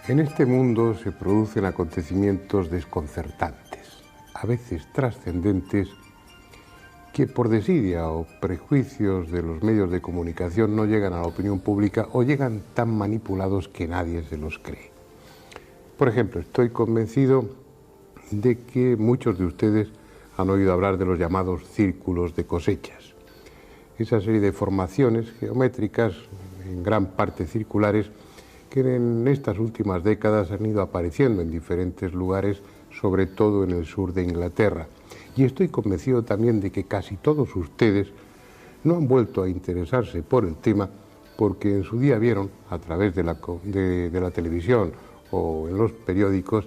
En este mundo se producen acontecimientos desconcertantes, a veces trascendentes, que por desidia o prejuicios de los medios de comunicación no llegan a la opinión pública o llegan tan manipulados que nadie se los cree. Por ejemplo, estoy convencido de que muchos de ustedes han oído hablar de los llamados círculos de cosechas. Esa serie de formaciones geométricas, en gran parte circulares, que en estas últimas décadas han ido apareciendo en diferentes lugares, sobre todo en el sur de Inglaterra. Y estoy convencido también de que casi todos ustedes no han vuelto a interesarse por el tema porque en su día vieron, a través de la televisión o en los periódicos,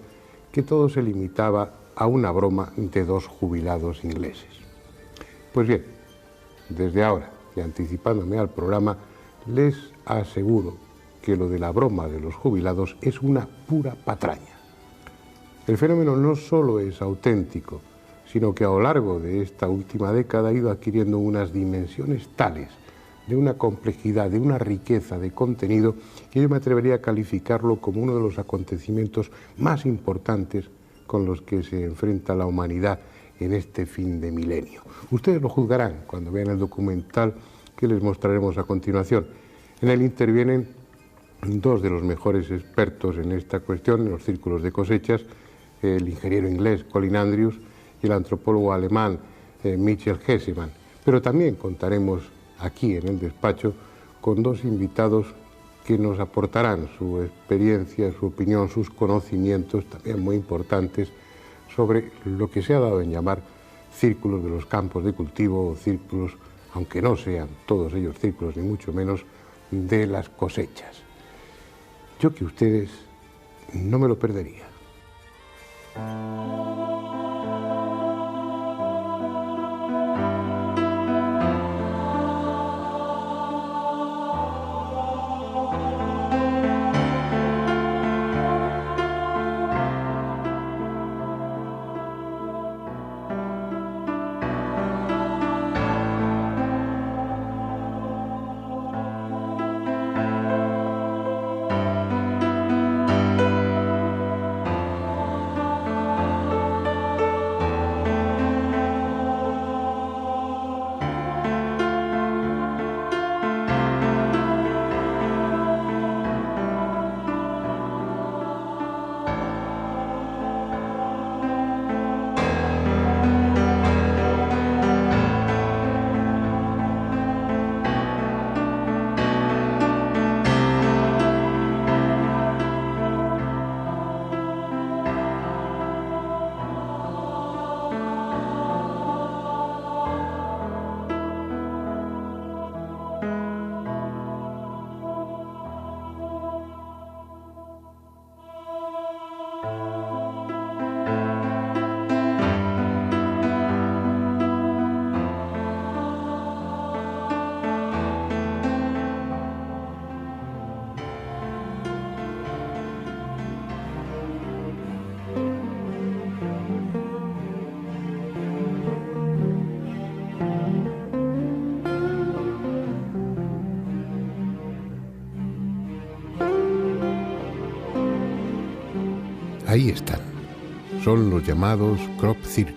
que todo se limitaba a una broma de dos jubilados ingleses. Pues bien, desde ahora, y anticipándome al programa, les aseguro que lo de la broma de los jubilados es una pura patraña. El fenómeno no solo es auténtico, sino que a lo largo de esta última década ha ido adquiriendo unas dimensiones tales, de una complejidad, de una riqueza de contenido, que yo me atrevería a calificarlo como uno de los acontecimientos más importantes con los que se enfrenta la humanidad en este fin de milenio. Ustedes lo juzgarán cuando vean el documental que les mostraremos a continuación. En él intervienen dos de los mejores expertos en esta cuestión, en los círculos de cosechas, el ingeniero inglés Colin Andrews y el antropólogo alemán Michael Hessemann. Pero también contaremos aquí en el despacho con dos invitados que nos aportarán su experiencia, su opinión, sus conocimientos, también muy importantes, sobre lo que se ha dado en llamar círculos de los campos de cultivo o círculos, aunque no sean todos ellos círculos, ni mucho menos, de las cosechas. Yo que ustedes no me lo perdería. Ahí están, son los llamados crop circles,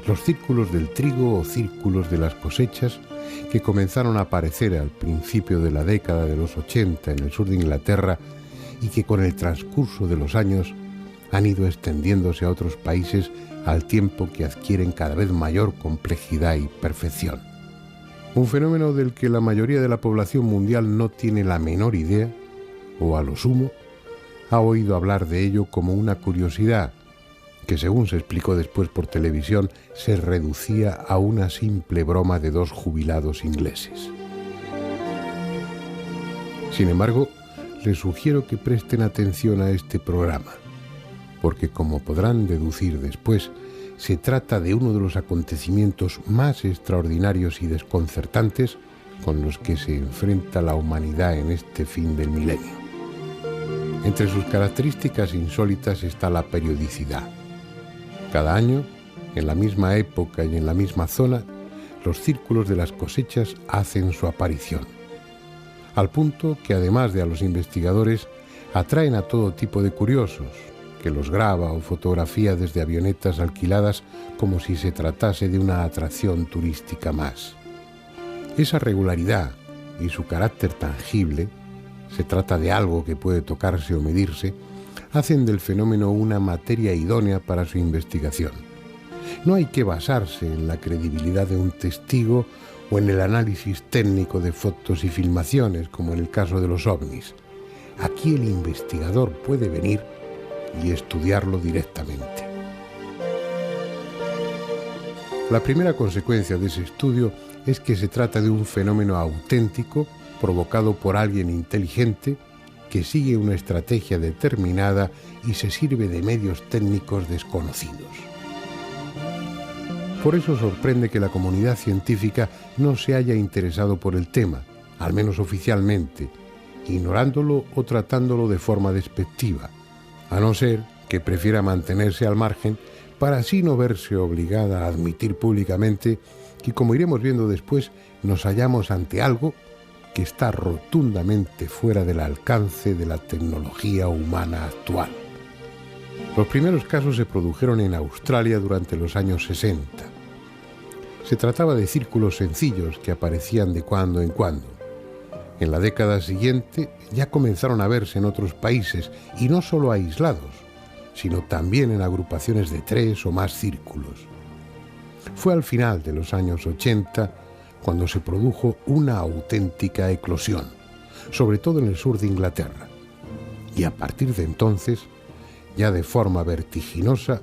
los círculos del trigo o círculos de las cosechas que comenzaron a aparecer al principio de la década de los 80 en el sur de Inglaterra y que con el transcurso de los años han ido extendiéndose a otros países al tiempo que adquieren cada vez mayor complejidad y perfección. Un fenómeno del que la mayoría de la población mundial no tiene la menor idea, o a lo sumo, ha oído hablar de ello como una curiosidad que, según se explicó después por televisión, se reducía a una simple broma de dos jubilados ingleses. Sin embargo, les sugiero que presten atención a este programa, porque, como podrán deducir después, se trata de uno de los acontecimientos más extraordinarios y desconcertantes con los que se enfrenta la humanidad en este fin del milenio. Entre sus características insólitas está la periodicidad. Cada año, en la misma época y en la misma zona, los círculos de las cosechas hacen su aparición. Al punto que, además de a los investigadores, Atraen a todo tipo de curiosos, que los graba o fotografía desde avionetas alquiladas como si se tratase de una atracción turística más. Esa regularidad y su carácter tangible, se trata de algo que puede tocarse o medirse, hacen del fenómeno una materia idónea para su investigación. No hay que basarse en la credibilidad de un testigo o en el análisis técnico de fotos y filmaciones, como en el caso de los ovnis. Aquí el investigador puede venir y estudiarlo directamente. La primera consecuencia de ese estudio es que se trata de un fenómeno auténtico provocado por alguien inteligente que sigue una estrategia determinada y se sirve de medios técnicos desconocidos. Por eso sorprende que la comunidad científica no se haya interesado por el tema, al menos oficialmente, ignorándolo o tratándolo de forma despectiva, a no ser que prefiera mantenerse al margen para así no verse obligada a admitir públicamente que, como iremos viendo después, nos hallamos ante algo que está rotundamente fuera del alcance de la tecnología humana actual. Los primeros casos se produjeron en Australia durante los años 60. Se trataba de círculos sencillos que aparecían de cuando en cuando. En la década siguiente ya comenzaron a verse en otros países, y no solo aislados, sino también en agrupaciones de 3 o más círculos. Fue al final de los años 80 cuando se produjo una auténtica eclosión, sobre todo en el sur de Inglaterra. Y a partir de entonces, ya de forma vertiginosa,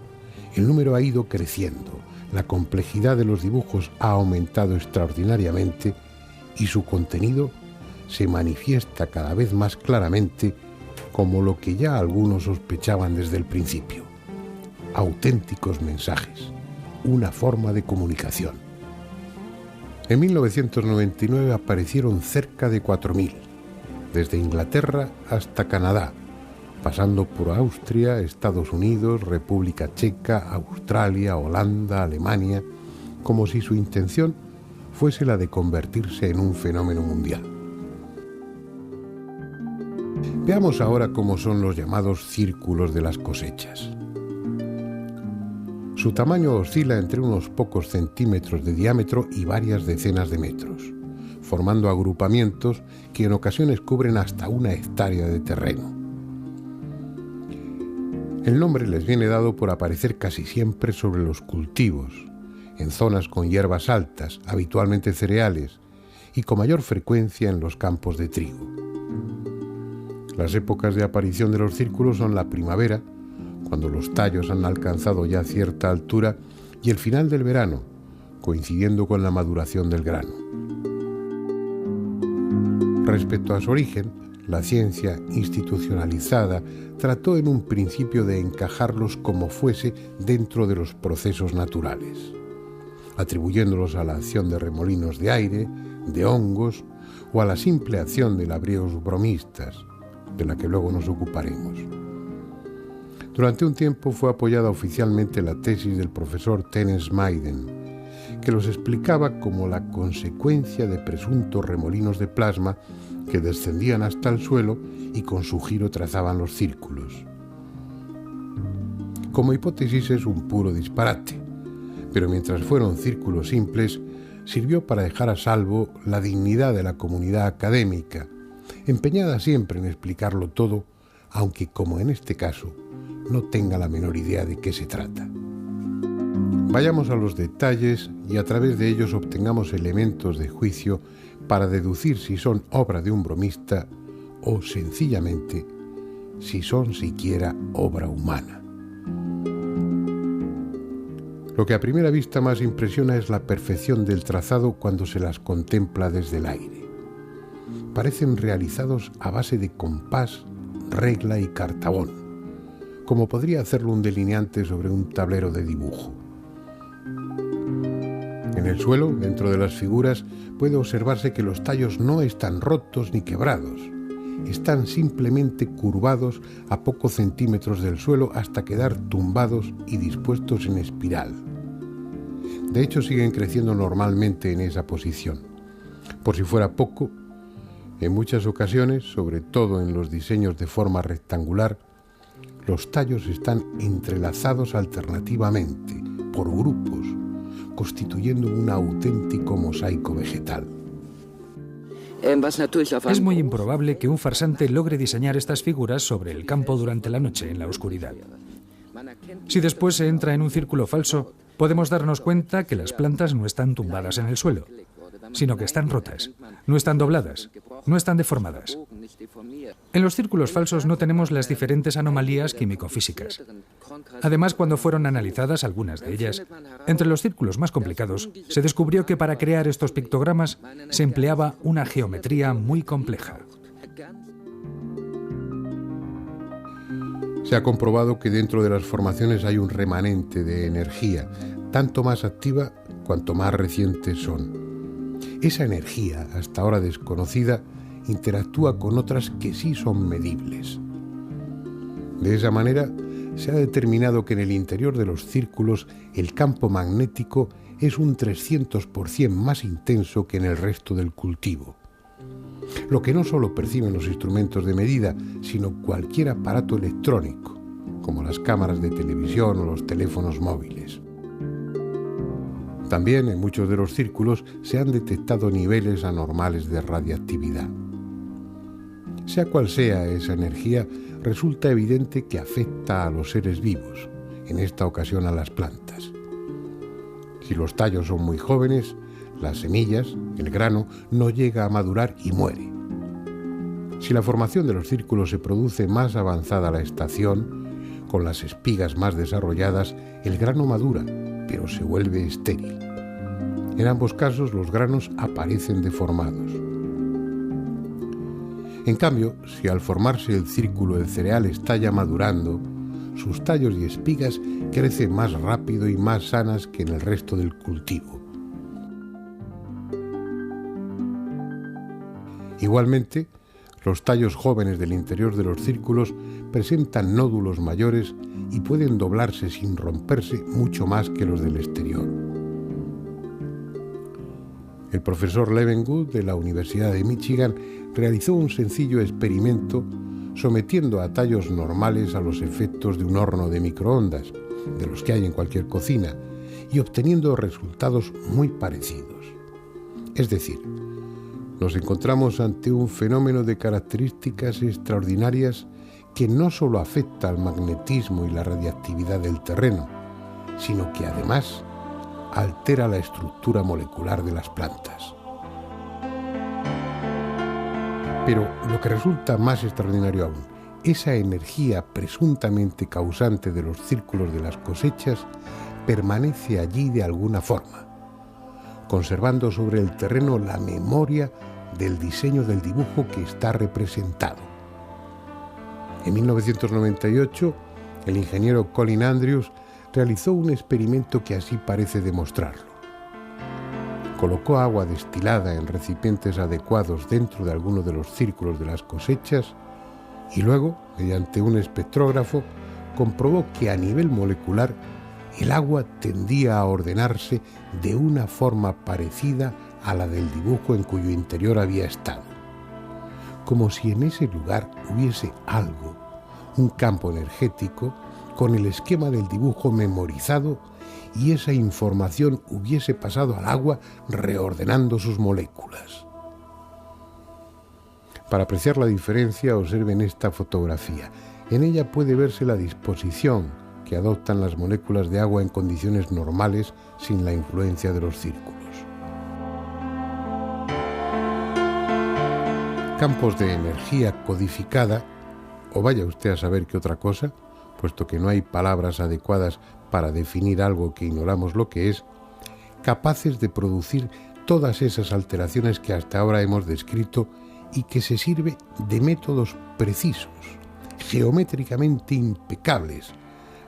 el número ha ido creciendo, la complejidad de los dibujos ha aumentado extraordinariamente y su contenido se manifiesta cada vez más claramente como lo que ya algunos sospechaban desde el principio: auténticos mensajes, una forma de comunicación. En 1999 aparecieron cerca de 4.000, desde Inglaterra hasta Canadá, pasando por Austria, Estados Unidos, República Checa, Australia, Holanda, Alemania, como si su intención fuese la de convertirse en un fenómeno mundial. Veamos ahora cómo son los llamados círculos de las cosechas. Su tamaño oscila entre unos pocos centímetros de diámetro y varias decenas de metros, formando agrupamientos que en ocasiones cubren hasta 1 hectárea de terreno. El nombre les viene dado por aparecer casi siempre sobre los cultivos, en zonas con hierbas altas, habitualmente cereales, y con mayor frecuencia en los campos de trigo. Las épocas de aparición de los círculos son la primavera, cuando los tallos han alcanzado ya cierta altura, y el final del verano, coincidiendo con la maduración del grano. Respecto a su origen, la ciencia institucionalizada trató en un principio de encajarlos como fuese dentro de los procesos naturales, atribuyéndolos a la acción de remolinos de aire, de hongos o a la simple acción de labriegos bromistas, de la que luego nos ocuparemos. Durante un tiempo fue apoyada oficialmente la tesis del profesor Terence Maiden, que los explicaba como la consecuencia de presuntos remolinos de plasma que descendían hasta el suelo y con su giro trazaban los círculos. Como hipótesis es un puro disparate, pero mientras fueron círculos simples, sirvió para dejar a salvo la dignidad de la comunidad académica, empeñada siempre en explicarlo todo, aunque, como en este caso, no tenga la menor idea de qué se trata. Vayamos a los detalles y a través de ellos obtengamos elementos de juicio para deducir si son obra de un bromista o, sencillamente, si son siquiera obra humana. Lo que a primera vista más impresiona es la perfección del trazado cuando se las contempla desde el aire. Parecen realizados a base de compás, regla y cartabón, como podría hacerlo un delineante sobre un tablero de dibujo. En el suelo, dentro de las figuras, puede observarse que los tallos no están rotos ni quebrados. Están simplemente curvados a pocos centímetros del suelo hasta quedar tumbados y dispuestos en espiral. De hecho, siguen creciendo normalmente en esa posición. Por si fuera poco, En muchas ocasiones, sobre todo en los diseños de forma rectangular, los tallos están entrelazados alternativamente, por grupos, constituyendo un auténtico mosaico vegetal. Es muy improbable que un farsante logre diseñar estas figuras sobre el campo durante la noche, en la oscuridad. Si después se entra en un círculo falso, podemos darnos cuenta que las plantas no están tumbadas en el suelo, sino que están rotas, no están dobladas, no están deformadas. En los círculos falsos no tenemos las diferentes anomalías químico-físicas. Además, cuando fueron analizadas algunas de ellas, entre los círculos más complicados, se descubrió que para crear estos pictogramas se empleaba una geometría muy compleja. Se ha comprobado que dentro de las formaciones hay un remanente de energía, tanto más activa cuanto más recientes son. Esa energía, hasta ahora desconocida, interactúa con otras que sí son medibles. De esa manera, se ha determinado que en el interior de los círculos el campo magnético es un 300% más intenso que en el resto del cultivo. Lo que no solo perciben los instrumentos de medida, sino cualquier aparato electrónico, como las cámaras de televisión o los teléfonos móviles. También en muchos de los círculos se han detectado niveles anormales de radiactividad. Sea cual sea esa energía, resulta evidente que afecta a los seres vivos, en esta ocasión a las plantas. Si los tallos son muy jóvenes, las semillas, el grano, no llega a madurar y muere. Si la formación de los círculos se produce más avanzada la estación, con las espigas más desarrolladas, el grano madura, pero se vuelve estéril. En ambos casos, los granos aparecen deformados. En cambio, si al formarse el círculo el cereal está ya madurando, sus tallos y espigas crecen más rápido y más sanas que en el resto del cultivo. Igualmente, los tallos jóvenes del interior de los círculos presentan nódulos mayores y pueden doblarse sin romperse mucho más que los del exterior. El profesor Levengood de la Universidad de Michigan realizó un sencillo experimento sometiendo a tallos normales a los efectos de un horno de microondas, de los que hay en cualquier cocina, y obteniendo resultados muy parecidos. Es decir, nos encontramos ante un fenómeno de características extraordinarias que no solo afecta al magnetismo y la radiactividad del terreno, sino que además altera la estructura molecular de las plantas. Pero lo que resulta más extraordinario aún, esa energía presuntamente causante de los círculos de las cosechas permanece allí de alguna forma, conservando sobre el terreno la memoria del diseño del dibujo que está representado. En 1998, el ingeniero Colin Andrews realizó un experimento que así parece demostrarlo. Colocó agua destilada en recipientes adecuados dentro de alguno de los círculos de las cosechas y luego, mediante un espectrógrafo, comprobó que a nivel molecular el agua tendía a ordenarse de una forma parecida a la del dibujo en cuyo interior había estado, como si en ese lugar hubiese algo, un campo energético, con el esquema del dibujo memorizado y esa información hubiese pasado al agua reordenando sus moléculas. Para apreciar la diferencia, observen esta fotografía. En ella puede verse la disposición que adoptan las moléculas de agua en condiciones normales sin la influencia de los círculos. Campos de energía codificada, o vaya usted a saber qué otra cosa, puesto que no hay palabras adecuadas para definir algo que ignoramos lo que es, capaces de producir todas esas alteraciones que hasta ahora hemos descrito y que se sirve de métodos precisos, geométricamente impecables,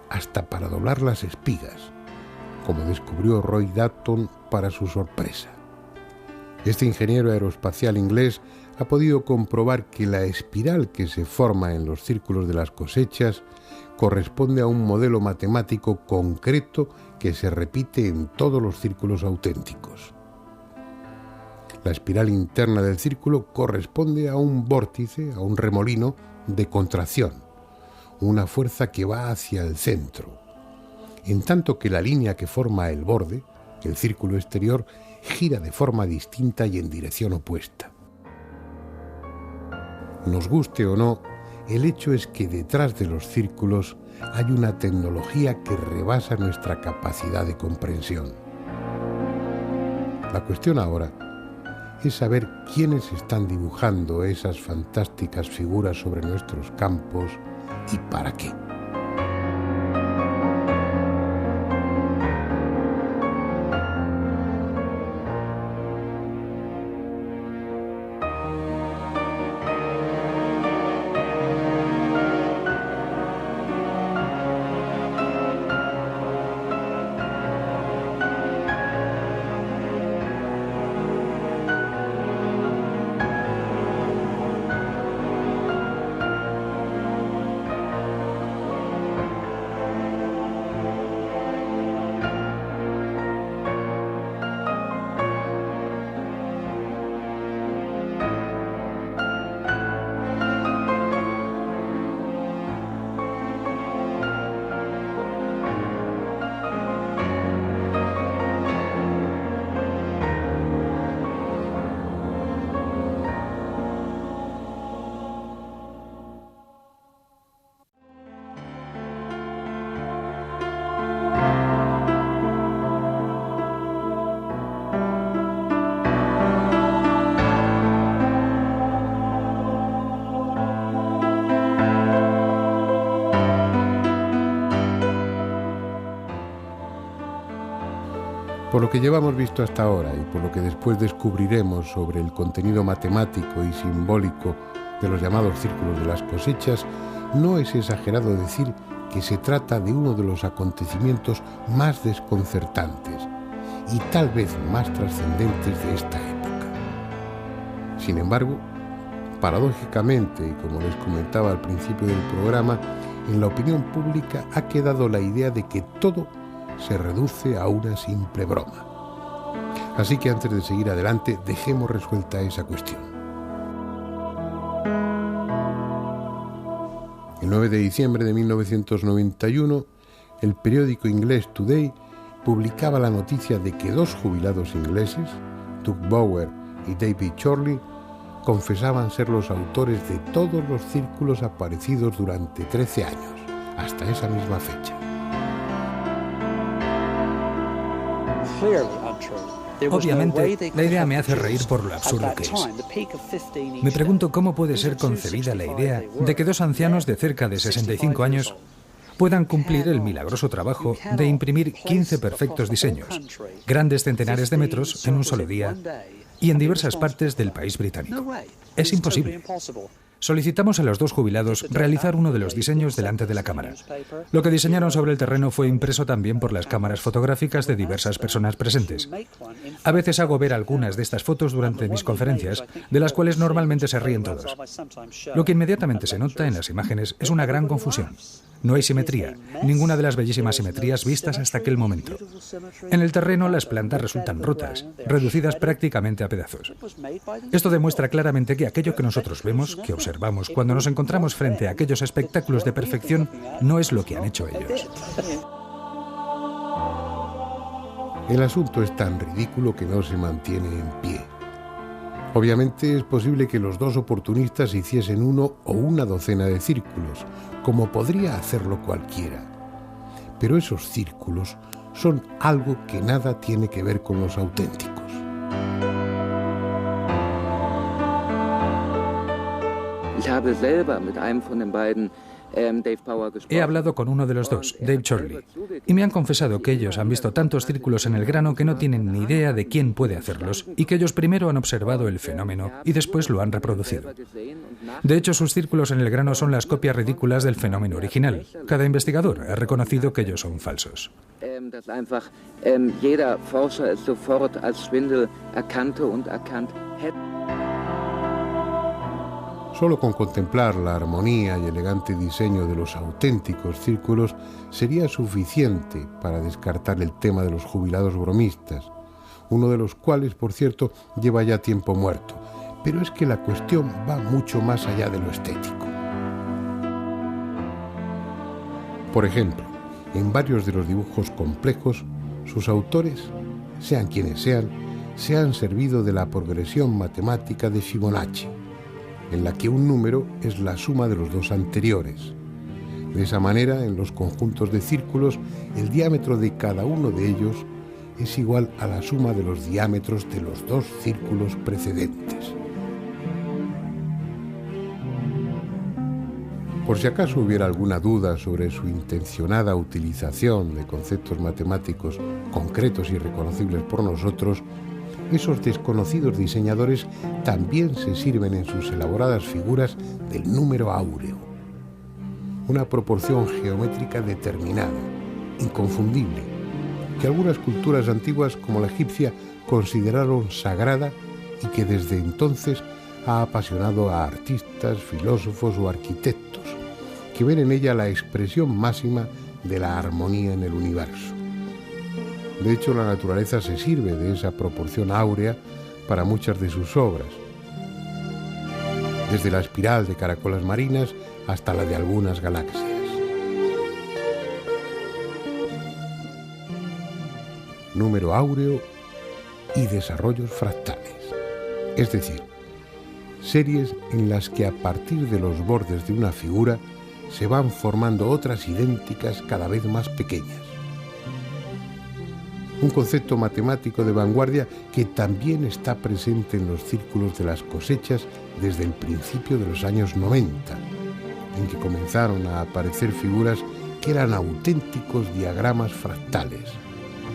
hasta para doblar las espigas, como descubrió Roy Dalton para su sorpresa. Este ingeniero aeroespacial inglés ha podido comprobar que la espiral que se forma en los círculos de las cosechas corresponde a un modelo matemático concreto que se repite en todos los círculos auténticos. La espiral interna del círculo corresponde a un vórtice, a un remolino de contracción, una fuerza que va hacia el centro, en tanto que la línea que forma el borde, el círculo exterior, gira de forma distinta y en dirección opuesta. Nos guste o no, el hecho es que detrás de los círculos hay una tecnología que rebasa nuestra capacidad de comprensión. La cuestión ahora es saber quiénes están dibujando esas fantásticas figuras sobre nuestros campos y para qué. Por lo que llevamos visto hasta ahora y por lo que después descubriremos sobre el contenido matemático y simbólico de los llamados círculos de las cosechas, no es exagerado decir que se trata de uno de los acontecimientos más desconcertantes y tal vez más trascendentes de esta época. Sin embargo, paradójicamente, y como les comentaba al principio del programa, en la opinión pública ha quedado la idea de que todo se reduce a una simple broma. Así que antes de seguir adelante, dejemos resuelta esa cuestión. El 9 de diciembre de 1991, el periódico inglés Today publicaba la noticia de que dos jubilados ingleses, Doug Bower y David Chorley, confesaban ser los autores de todos los círculos aparecidos durante 13 años, hasta esa misma fecha. Obviamente, la idea me hace reír por lo absurdo que es. Me pregunto cómo puede ser concebida la idea de que dos ancianos de cerca de 65 años puedan cumplir el milagroso trabajo de imprimir 15 perfectos diseños, grandes centenares de metros en un solo día y en diversas partes del país británico. Es imposible. Solicitamos a los dos jubilados realizar uno de los diseños delante de la cámara. Lo que diseñaron sobre el terreno fue impreso también por las cámaras fotográficas de diversas personas presentes. A veces hago ver algunas de estas fotos durante mis conferencias, de las cuales normalmente se ríen todos. Lo que inmediatamente se nota en las imágenes es una gran confusión. No hay simetría, ninguna de las bellísimas simetrías vistas hasta aquel momento. En el terreno las plantas resultan rotas, reducidas prácticamente a pedazos. Esto demuestra claramente que aquello que nosotros vemos, que observamos cuando nos encontramos frente a aquellos espectáculos de perfección, no es lo que han hecho ellos. El asunto es tan ridículo que no se mantiene en pie. Obviamente es posible que los dos oportunistas hiciesen uno o una docena de círculos, como podría hacerlo cualquiera. Pero esos círculos son algo que nada tiene que ver con los auténticos. He hablado con uno de los dos, Dave Chorley, y me han confesado que ellos han visto tantos círculos en el grano que no tienen ni idea de quién puede hacerlos y que ellos primero han observado el fenómeno y después lo han reproducido. De hecho, sus círculos en el grano son las copias ridículas del fenómeno original. Cada investigador ha reconocido que ellos son falsos. Solo con contemplar la armonía y elegante diseño de los auténticos círculos sería suficiente para descartar el tema de los jubilados bromistas, uno de los cuales, por cierto, lleva ya tiempo muerto. Pero es que la cuestión va mucho más allá de lo estético. Por ejemplo, en varios de los dibujos complejos, sus autores, sean quienes sean, se han servido de la progresión matemática de Fibonacci, en la que un número es la suma de los dos anteriores. De esa manera, en los conjuntos de círculos, el diámetro de cada uno de ellos es igual a la suma de los diámetros de los dos círculos precedentes. Por si acaso hubiera alguna duda sobre su intencionada utilización de conceptos matemáticos concretos y reconocibles por nosotros, esos desconocidos diseñadores también se sirven en sus elaboradas figuras del número áureo, una proporción geométrica determinada, inconfundible, que algunas culturas antiguas como la egipcia consideraron sagrada y que desde entonces ha apasionado a artistas, filósofos o arquitectos, que ven en ella la expresión máxima de la armonía en el universo. De hecho, la naturaleza se sirve de esa proporción áurea para muchas de sus obras, desde la espiral de caracolas marinas hasta la de algunas galaxias. Número áureo y desarrollos fractales, es decir, series en las que a partir de los bordes de una figura se van formando otras idénticas cada vez más pequeñas. Un concepto matemático de vanguardia que también está presente en los círculos de las cosechas desde el principio de los años 90, en que comenzaron a aparecer figuras que eran auténticos diagramas fractales,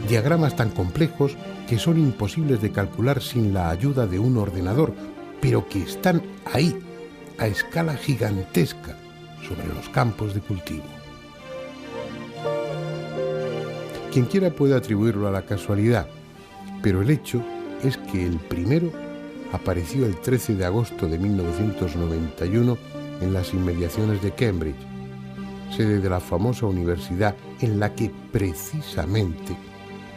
diagramas tan complejos que son imposibles de calcular sin la ayuda de un ordenador, pero que están ahí, a escala gigantesca, sobre los campos de cultivo. Quien quiera puede atribuirlo a la casualidad, pero el hecho es que el primero apareció el 13 de agosto de 1991 en las inmediaciones de Cambridge, sede de la famosa universidad en la que precisamente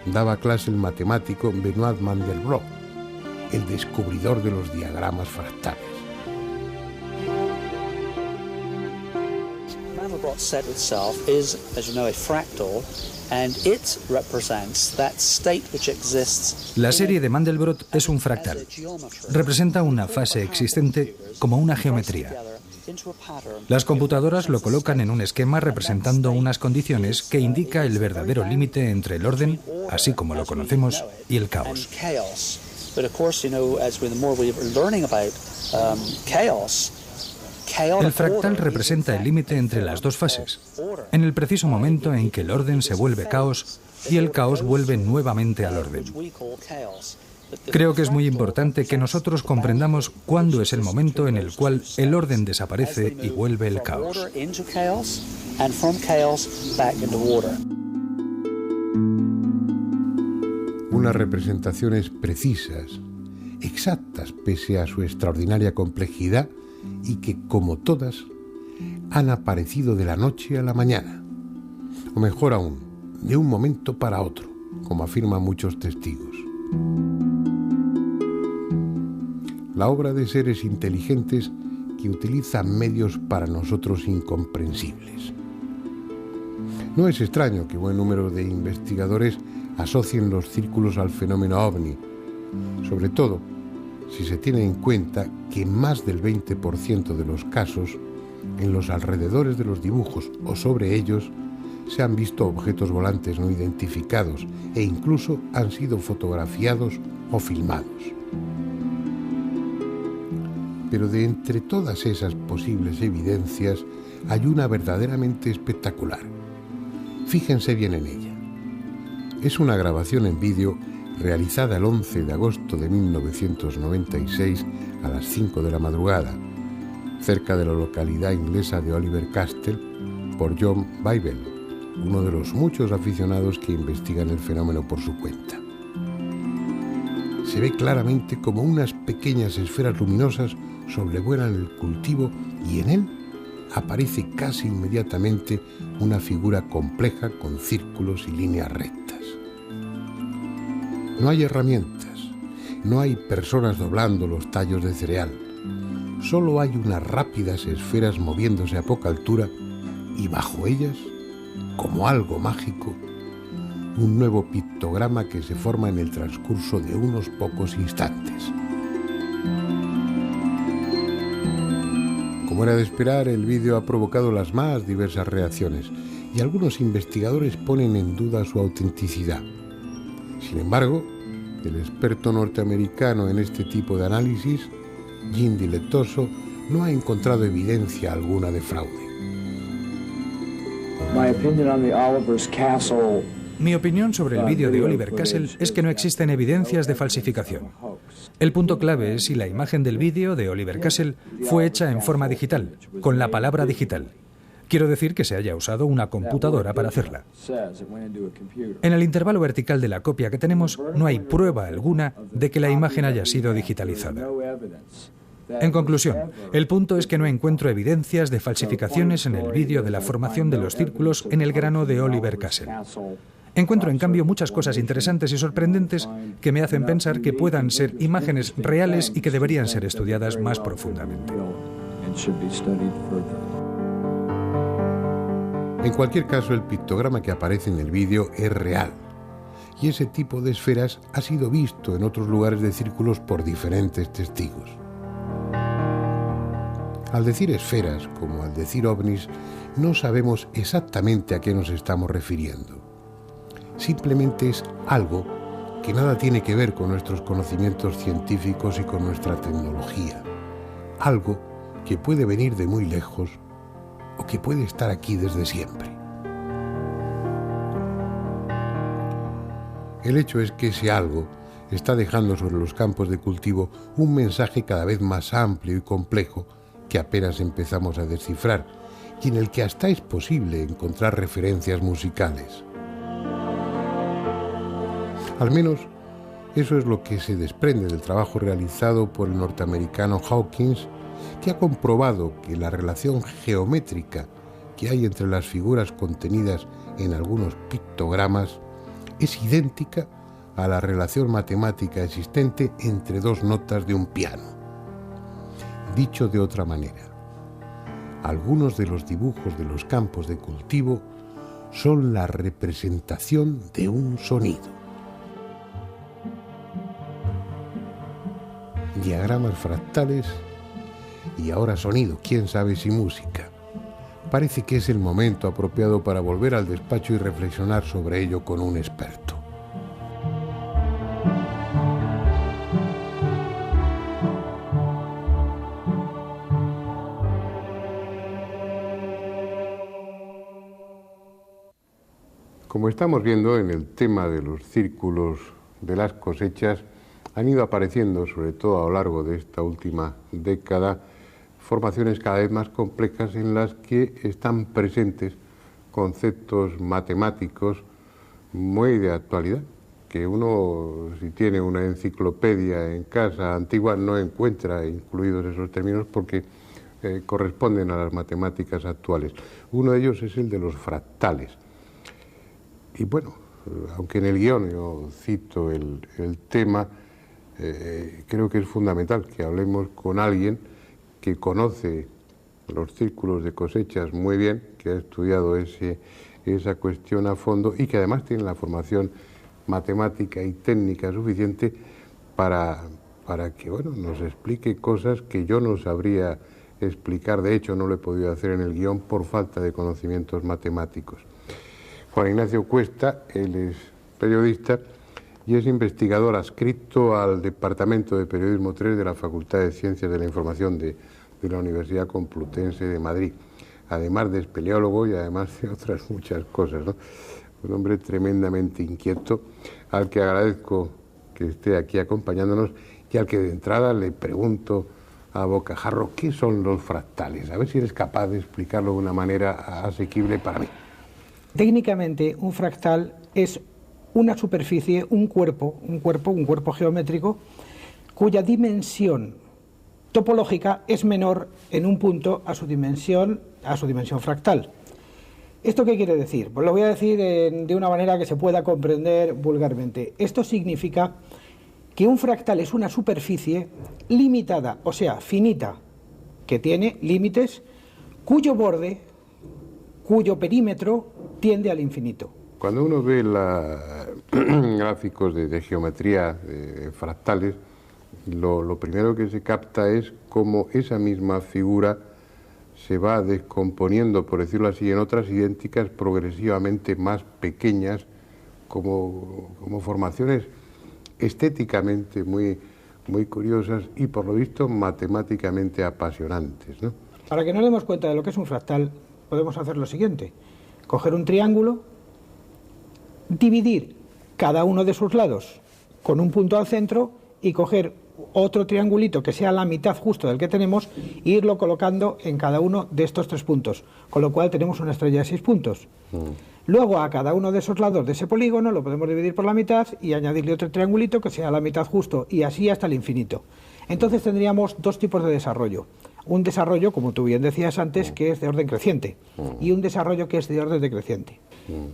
daba clase el matemático Benoit Mandelbrot, el descubridor de los diagramas fractales. Mandelbrot set itself is, as you know, a fractal. La serie de Mandelbrot es un fractal. Representa una fase existente como una geometría. Las computadoras lo colocan en un esquema representando unas condiciones que indica el verdadero límite entre el orden, así como lo conocemos, y el caos. El fractal representa el límite entre las dos fases, en el preciso momento en que el orden se vuelve caos y el caos vuelve nuevamente al orden. Creo que es muy importante que nosotros comprendamos cuándo es el momento en el cual el orden desaparece y vuelve el caos. Unas representaciones precisas, exactas pese a su extraordinaria complejidad, y que, como todas, han aparecido de la noche a la mañana, o mejor aún, de un momento para otro, como afirman muchos testigos. La obra de seres inteligentes que utilizan medios para nosotros incomprensibles. No es extraño que buen número de investigadores asocien los círculos al fenómeno ovni, sobre todo si se tiene en cuenta que más del 20% de los casos, en los alrededores de los dibujos o sobre ellos, se han visto objetos volantes no identificados e incluso han sido fotografiados o filmados. Pero de entre todas esas posibles evidencias hay una verdaderamente espectacular. Fíjense bien en ella. Es una grabación en vídeo realizada el 11 de agosto de 1996 a las 5 de la madrugada, cerca de la localidad inglesa de Oliver Castle, por John Bybel, uno de los muchos aficionados que investigan el fenómeno por su cuenta. Se ve claramente como unas pequeñas esferas luminosas sobrevuelan el cultivo y en él aparece casi inmediatamente una figura compleja con círculos y líneas rectas. No hay herramientas, no hay personas doblando los tallos de cereal. Solo hay unas rápidas esferas moviéndose a poca altura y bajo ellas, como algo mágico, un nuevo pictograma que se forma en el transcurso de unos pocos instantes. Como era de esperar, el vídeo ha provocado las más diversas reacciones y algunos investigadores ponen en duda su autenticidad. Sin embargo, el experto norteamericano en este tipo de análisis, Jim Dilettoso, no ha encontrado evidencia alguna de fraude. Mi opinión sobre el vídeo de Oliver Castle es que no existen evidencias de falsificación. El punto clave es si la imagen del vídeo de Oliver Castle fue hecha en forma digital, con la palabra digital. Quiero decir que se haya usado una computadora para hacerla. En el intervalo vertical de la copia que tenemos no hay prueba alguna de que la imagen haya sido digitalizada. En conclusión, el punto es que no encuentro evidencias de falsificaciones en el vídeo de la formación de los círculos en el grano de Oliver Castle. Encuentro, en cambio, muchas cosas interesantes y sorprendentes que me hacen pensar que puedan ser imágenes reales y que deberían ser estudiadas más profundamente. En cualquier caso, el pictograma que aparece en el vídeo es real, y ese tipo de esferas ha sido visto en otros lugares de círculos por diferentes testigos. Al decir esferas, como al decir ovnis, no sabemos exactamente a qué nos estamos refiriendo. Simplemente es algo que nada tiene que ver con nuestros conocimientos científicos y con nuestra tecnología. Algo que puede venir de muy lejos o que puede estar aquí desde siempre. El hecho es que ese algo está dejando sobre los campos de cultivo un mensaje cada vez más amplio y complejo que apenas empezamos a descifrar y en el que hasta es posible encontrar referencias musicales. Al menos eso es lo que se desprende del trabajo realizado por el norteamericano Hawkins, que ha comprobado que la relación geométrica que hay entre las figuras contenidas en algunos pictogramas es idéntica a la relación matemática existente entre dos notas de un piano. Dicho de otra manera, algunos de los dibujos de los campos de cultivo son la representación de un sonido. Diagramas fractales y ahora sonido, quién sabe si música. Parece que es el momento apropiado para volver al despacho y reflexionar sobre ello con un experto. Como estamos viendo en el tema de los círculos de las cosechas, han ido apareciendo, sobre todo a lo largo de esta última década, formaciones cada vez más complejas en las que están presentes conceptos matemáticos muy de actualidad, que uno, si tiene una enciclopedia en casa antigua, no encuentra incluidos esos términos porque corresponden a las matemáticas actuales. Uno de ellos es el de los fractales. Y bueno, aunque en el guión yo cito el tema, creo que es fundamental que hablemos con alguien que conoce los círculos de cosechas muy bien, que ha estudiado esa cuestión a fondo y que además tiene la formación matemática y técnica suficiente para que nos explique cosas que yo no sabría explicar. De hecho, no lo he podido hacer en el guión por falta de conocimientos matemáticos. Juan Ignacio Cuesta, él es periodista y es investigador adscrito al Departamento de Periodismo 3 de la Facultad de Ciencias de la Información de la Universidad Complutense de Madrid, además de espeleólogo y además de otras muchas cosas, ¿no? Un hombre tremendamente inquieto, al que agradezco que esté aquí acompañándonos y al que de entrada le pregunto a bocajarro, ¿qué son los fractales? A ver si eres capaz de explicarlo de una manera asequible para mí. Técnicamente, un fractal es una superficie, un cuerpo geométrico, cuya dimensión topológica es menor en un punto a su dimensión fractal. ¿Esto qué quiere decir? Pues lo voy a decir de una manera que se pueda comprender vulgarmente. Esto significa que un fractal es una superficie limitada, o sea, finita, que tiene límites cuyo borde, cuyo perímetro tiende al infinito. Cuando uno ve gráficos de geometría de fractales, lo primero que se capta es cómo esa misma figura se va descomponiendo, por decirlo así, en otras idénticas progresivamente más pequeñas, como formaciones estéticamente muy curiosas y, por lo visto, matemáticamente apasionantes, ¿no? Para que nos demos cuenta de lo que es un fractal, podemos hacer lo siguiente: coger un triángulo, dividir cada uno de sus lados con un punto al centro y coger otro triangulito que sea la mitad justo del que tenemos e irlo colocando en cada uno de estos 3 puntos, con lo cual tenemos una estrella de 6 puntos. Luego a cada uno de esos lados de ese polígono lo podemos dividir por la mitad y añadirle otro triangulito que sea la mitad justo, y así hasta el infinito. Entonces tendríamos 2 tipos de desarrollo: un desarrollo, como tú bien decías antes, que es de orden creciente, y un desarrollo que es de orden decreciente.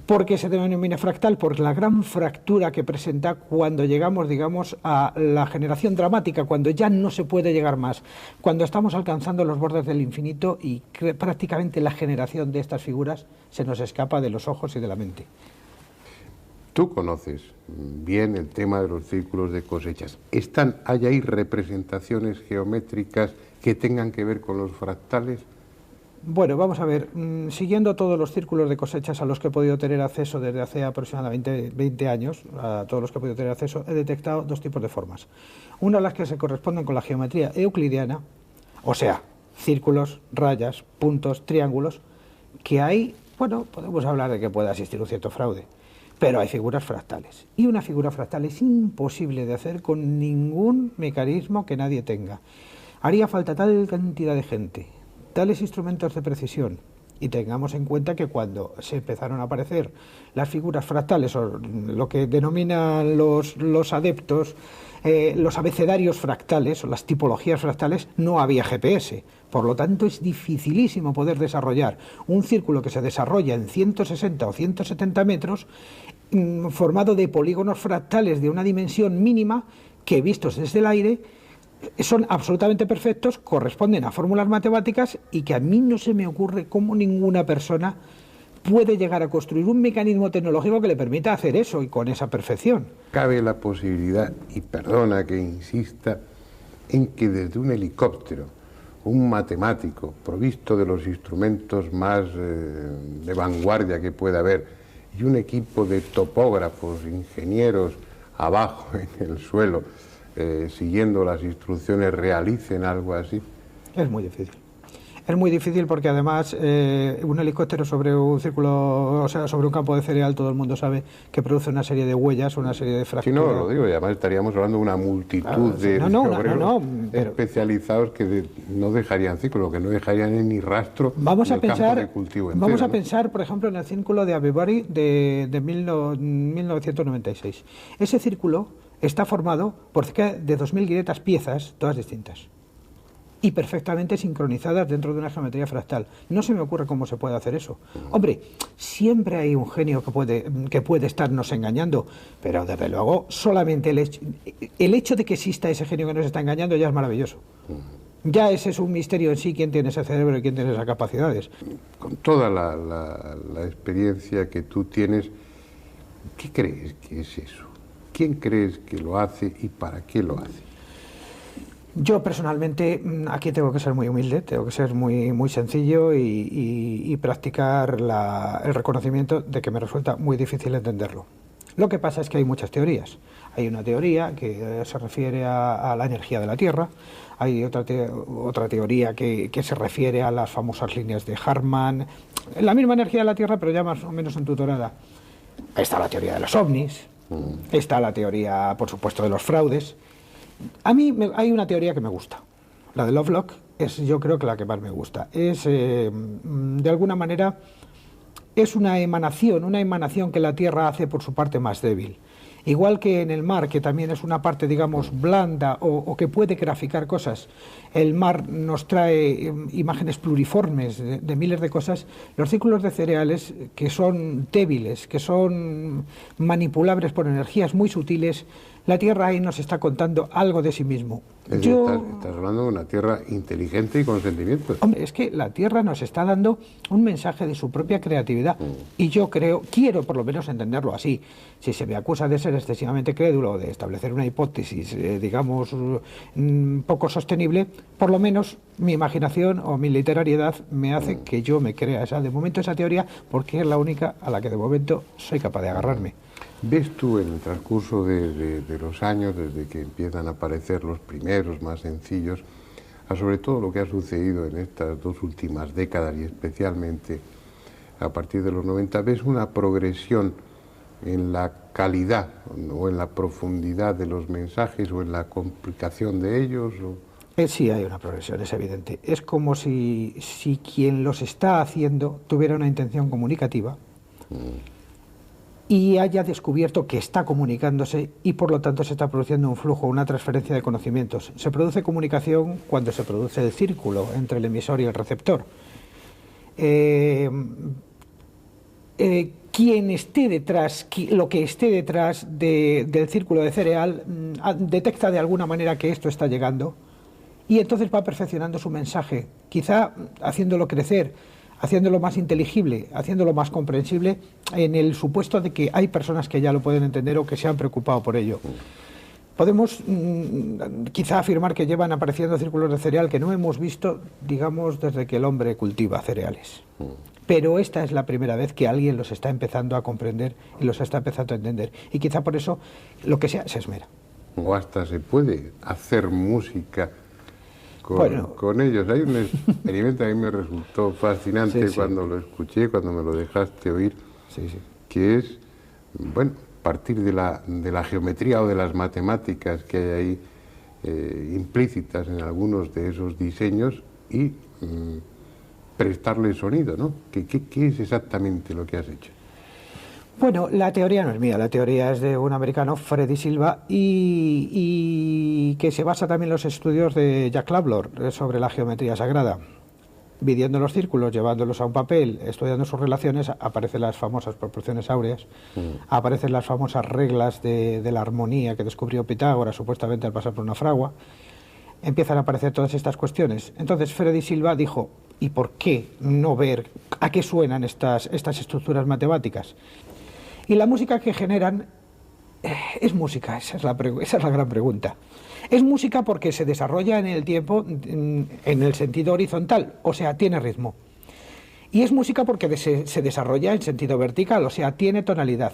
¿Por qué se denomina fractal? Por la gran fractura que presenta cuando llegamos, digamos, a la generación dramática, cuando ya no se puede llegar más, cuando estamos alcanzando los bordes del infinito y prácticamente la generación de estas figuras se nos escapa de los ojos y de la mente. Tú conoces bien el tema de los círculos de cosechas. ¿Hay ahí representaciones geométricas que tengan que ver con los fractales? Bueno, vamos a ver, siguiendo todos los círculos de cosechas a los que he podido tener acceso desde hace aproximadamente 20 años, a todos los que he podido tener acceso, he detectado 2 tipos de formas. Una, las que se corresponden con la geometría euclidiana, o sea, círculos, rayas, puntos, triángulos, que hay, bueno, podemos hablar de que pueda existir un cierto fraude, pero hay figuras fractales. Y una figura fractal es imposible de hacer con ningún mecanismo que nadie tenga. Haría falta tal cantidad de gente, tales instrumentos de precisión, y tengamos en cuenta que cuando se empezaron a aparecer las figuras fractales, o lo que denominan los adeptos, los abecedarios fractales o las tipologías fractales, no había GPS. Por lo tanto, es dificilísimo poder desarrollar un círculo que se desarrolla en 160 o 170 metros, formado de polígonos fractales de una dimensión mínima que, vistos desde el aire, son absolutamente perfectos, corresponden a fórmulas matemáticas, y que a mí no se me ocurre cómo ninguna persona puede llegar a construir un mecanismo tecnológico que le permita hacer eso y con esa perfección. Cabe la posibilidad, y perdona que insista, en que desde un helicóptero, un matemático provisto de los instrumentos más de vanguardia que pueda haber, y un equipo de topógrafos, ingenieros abajo en el suelo, siguiendo las instrucciones, realicen algo así? Es muy difícil. Es muy difícil porque además un helicóptero sobre un círculo, o sea, sobre un campo de cereal, todo el mundo sabe que produce una serie de huellas, una serie de fracturas. Sí, no, lo digo, y además estaríamos hablando de una multitud de obreros especializados que no dejarían círculo, que no dejarían ni rastro del campo de cultivo entero. Vamos a pensar, por ejemplo, en el círculo de Abbey de 1996. Ese círculo está formado por cerca de 2.500 piezas, todas distintas, y perfectamente sincronizadas dentro de una geometría fractal. No se me ocurre cómo se puede hacer eso. Hombre, siempre hay un genio que puede estarnos engañando, pero desde luego solamente el hecho de que exista ese genio que nos está engañando ya es maravilloso. Ya ese es un misterio en sí, quién tiene ese cerebro y quién tiene esas capacidades. Con toda la experiencia que tú tienes, ¿qué crees que es eso? ¿Quién crees que lo hace y para qué lo hace? Yo personalmente aquí tengo que ser muy humilde, tengo que ser muy sencillo y practicar el reconocimiento de que me resulta muy difícil entenderlo. Lo que pasa es que hay muchas teorías. Hay una teoría que se refiere a la energía de la Tierra, hay otra teoría que se refiere a las famosas líneas de Hartmann, la misma energía de la Tierra pero ya más o menos entutorada. Está la teoría de los ovnis, está la teoría, por supuesto, de los fraudes. A mí hay una teoría que me gusta, la de Lovelock, es yo creo que la que más me gusta. Es, de alguna manera, es una emanación que la Tierra hace por su parte más débil. Igual que en el mar, que también es una parte, digamos, blanda o que puede graficar cosas, el mar nos trae imágenes pluriformes de miles de cosas, los círculos de cereales, que son débiles, que son manipulables por energías muy sutiles, la Tierra ahí nos está contando algo de sí mismo. Es decir, estás hablando de una Tierra inteligente y con sentimientos. Hombre, es que la Tierra nos está dando un mensaje de su propia creatividad y yo quiero por lo menos entenderlo así. Si se me acusa de ser excesivamente crédulo o de establecer una hipótesis, digamos, poco sostenible, por lo menos mi imaginación o mi literariedad me hace que yo me crea de momento esa teoría, porque es la única a la que de momento soy capaz de agarrarme. ¿Ves tú en el transcurso de los años, desde que empiezan a aparecer los primeros más sencillos, a sobre todo lo que ha sucedido en estas 2 últimas décadas y especialmente a partir de los 90, ves una progresión en la calidad o en la profundidad de los mensajes o en la complicación de ellos? Sí, hay una progresión, es evidente. Es como si quien los está haciendo tuviera una intención comunicativa y haya descubierto que está comunicándose y por lo tanto se está produciendo un flujo, una transferencia de conocimientos. Se produce comunicación cuando se produce el círculo entre el emisor y el receptor. Quien esté detrás, lo que esté detrás del círculo de cereal, detecta de alguna manera que esto está llegando y entonces va perfeccionando su mensaje, quizá haciéndolo crecer, haciéndolo más inteligible, haciéndolo más comprensible, en el supuesto de que hay personas que ya lo pueden entender o que se han preocupado por ello. Podemos quizá afirmar que llevan apareciendo círculos de cereal que no hemos visto, digamos, desde que el hombre cultiva cereales. Pero esta es la primera vez que alguien los está empezando a comprender y los está empezando a entender. Y quizá por eso, lo que sea, se esmera. O hasta se puede hacer música con ellos. Hay un experimento que a mí me resultó fascinante cuando lo escuché, cuando me lo dejaste oír, que es, bueno, partir de la geometría o de las matemáticas que hay ahí implícitas en algunos de esos diseños y prestarle sonido, ¿no? ¿Qué es exactamente lo que has hecho? Bueno, la teoría no es mía, la teoría es de un americano, Freddy Silva, y que se basa también en los estudios de Jack Lawlor sobre la geometría sagrada. Midiendo los círculos, llevándolos a un papel, estudiando sus relaciones, aparecen las famosas proporciones áureas, aparecen las famosas reglas de la armonía que descubrió Pitágoras, supuestamente al pasar por una fragua. Empiezan a aparecer todas estas cuestiones. Entonces Freddy Silva dijo, ¿y por qué no ver a qué suenan estas estructuras matemáticas? Y la música que generan es música, esa es la gran pregunta. Es música porque se desarrolla en el tiempo en el sentido horizontal, o sea, tiene ritmo. Y es música porque se desarrolla en sentido vertical, o sea, tiene tonalidad.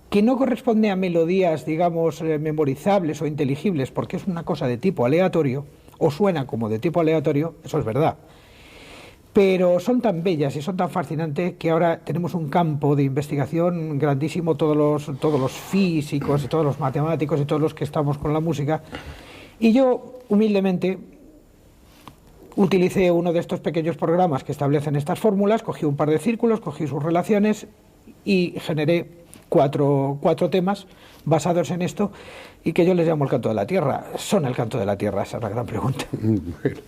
Que no corresponde a melodías, digamos, memorizables o inteligibles, porque es una cosa de tipo aleatorio, o suena como de tipo aleatorio, eso es verdad. Pero son tan bellas y son tan fascinantes que ahora tenemos un campo de investigación grandísimo, todos los físicos y todos los matemáticos y todos los que estamos con la música. Y yo, humildemente, utilicé uno de estos pequeños programas que establecen estas fórmulas, cogí un par de círculos, cogí sus relaciones y generé cuatro temas basados en esto y que yo les llamo el canto de la tierra. ¿Son el canto de la tierra? Esa es la gran pregunta. Bueno,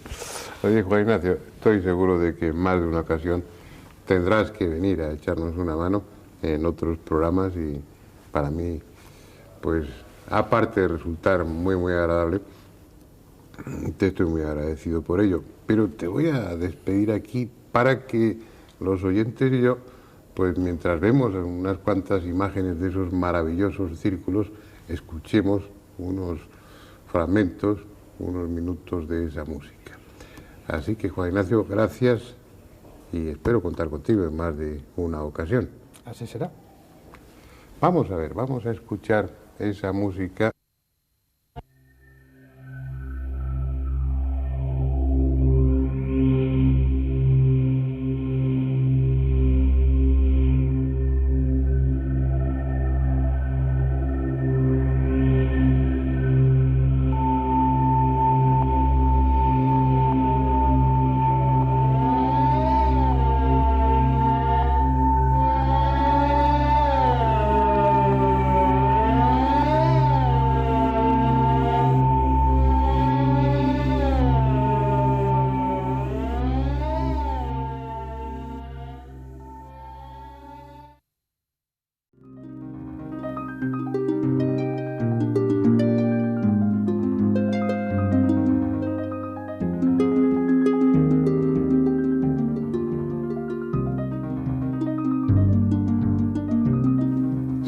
oye, Juan Ignacio, estoy seguro de que en más de una ocasión tendrás que venir a echarnos una mano en otros programas y para mí, pues, aparte de resultar muy, muy agradable, te estoy muy agradecido por ello. Pero te voy a despedir aquí para que los oyentes y yo, pues mientras vemos unas cuantas imágenes de esos maravillosos círculos, escuchemos unos fragmentos, unos minutos de esa música. Así que, Juan Ignacio, gracias y espero contar contigo en más de una ocasión. Así será. Vamos a escuchar esa música.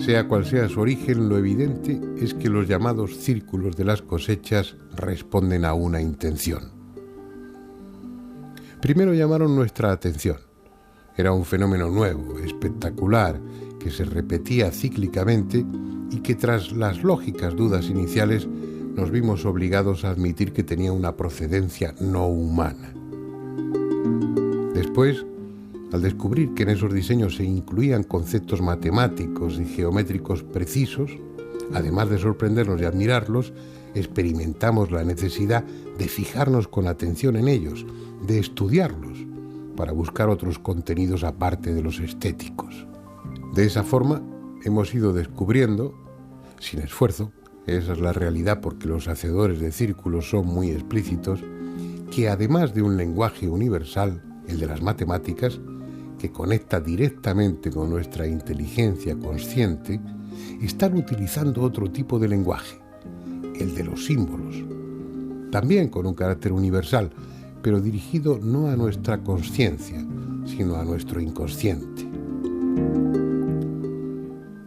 Sea cual sea su origen, lo evidente es que los llamados círculos de las cosechas responden a una intención. Primero llamaron nuestra atención. Era un fenómeno nuevo, espectacular, que se repetía cíclicamente y que tras las lógicas dudas iniciales nos vimos obligados a admitir que tenía una procedencia no humana. Después, al descubrir que en esos diseños se incluían conceptos matemáticos y geométricos precisos, además de sorprendernos y admirarlos, experimentamos la necesidad de fijarnos con atención en ellos, de estudiarlos, para buscar otros contenidos aparte de los estéticos. De esa forma, hemos ido descubriendo, sin esfuerzo, esa es la realidad porque los hacedores de círculos son muy explícitos, que además de un lenguaje universal, el de las matemáticas, que conecta directamente con nuestra inteligencia consciente, están utilizando otro tipo de lenguaje, el de los símbolos, también con un carácter universal, pero dirigido no a nuestra consciencia, sino a nuestro inconsciente.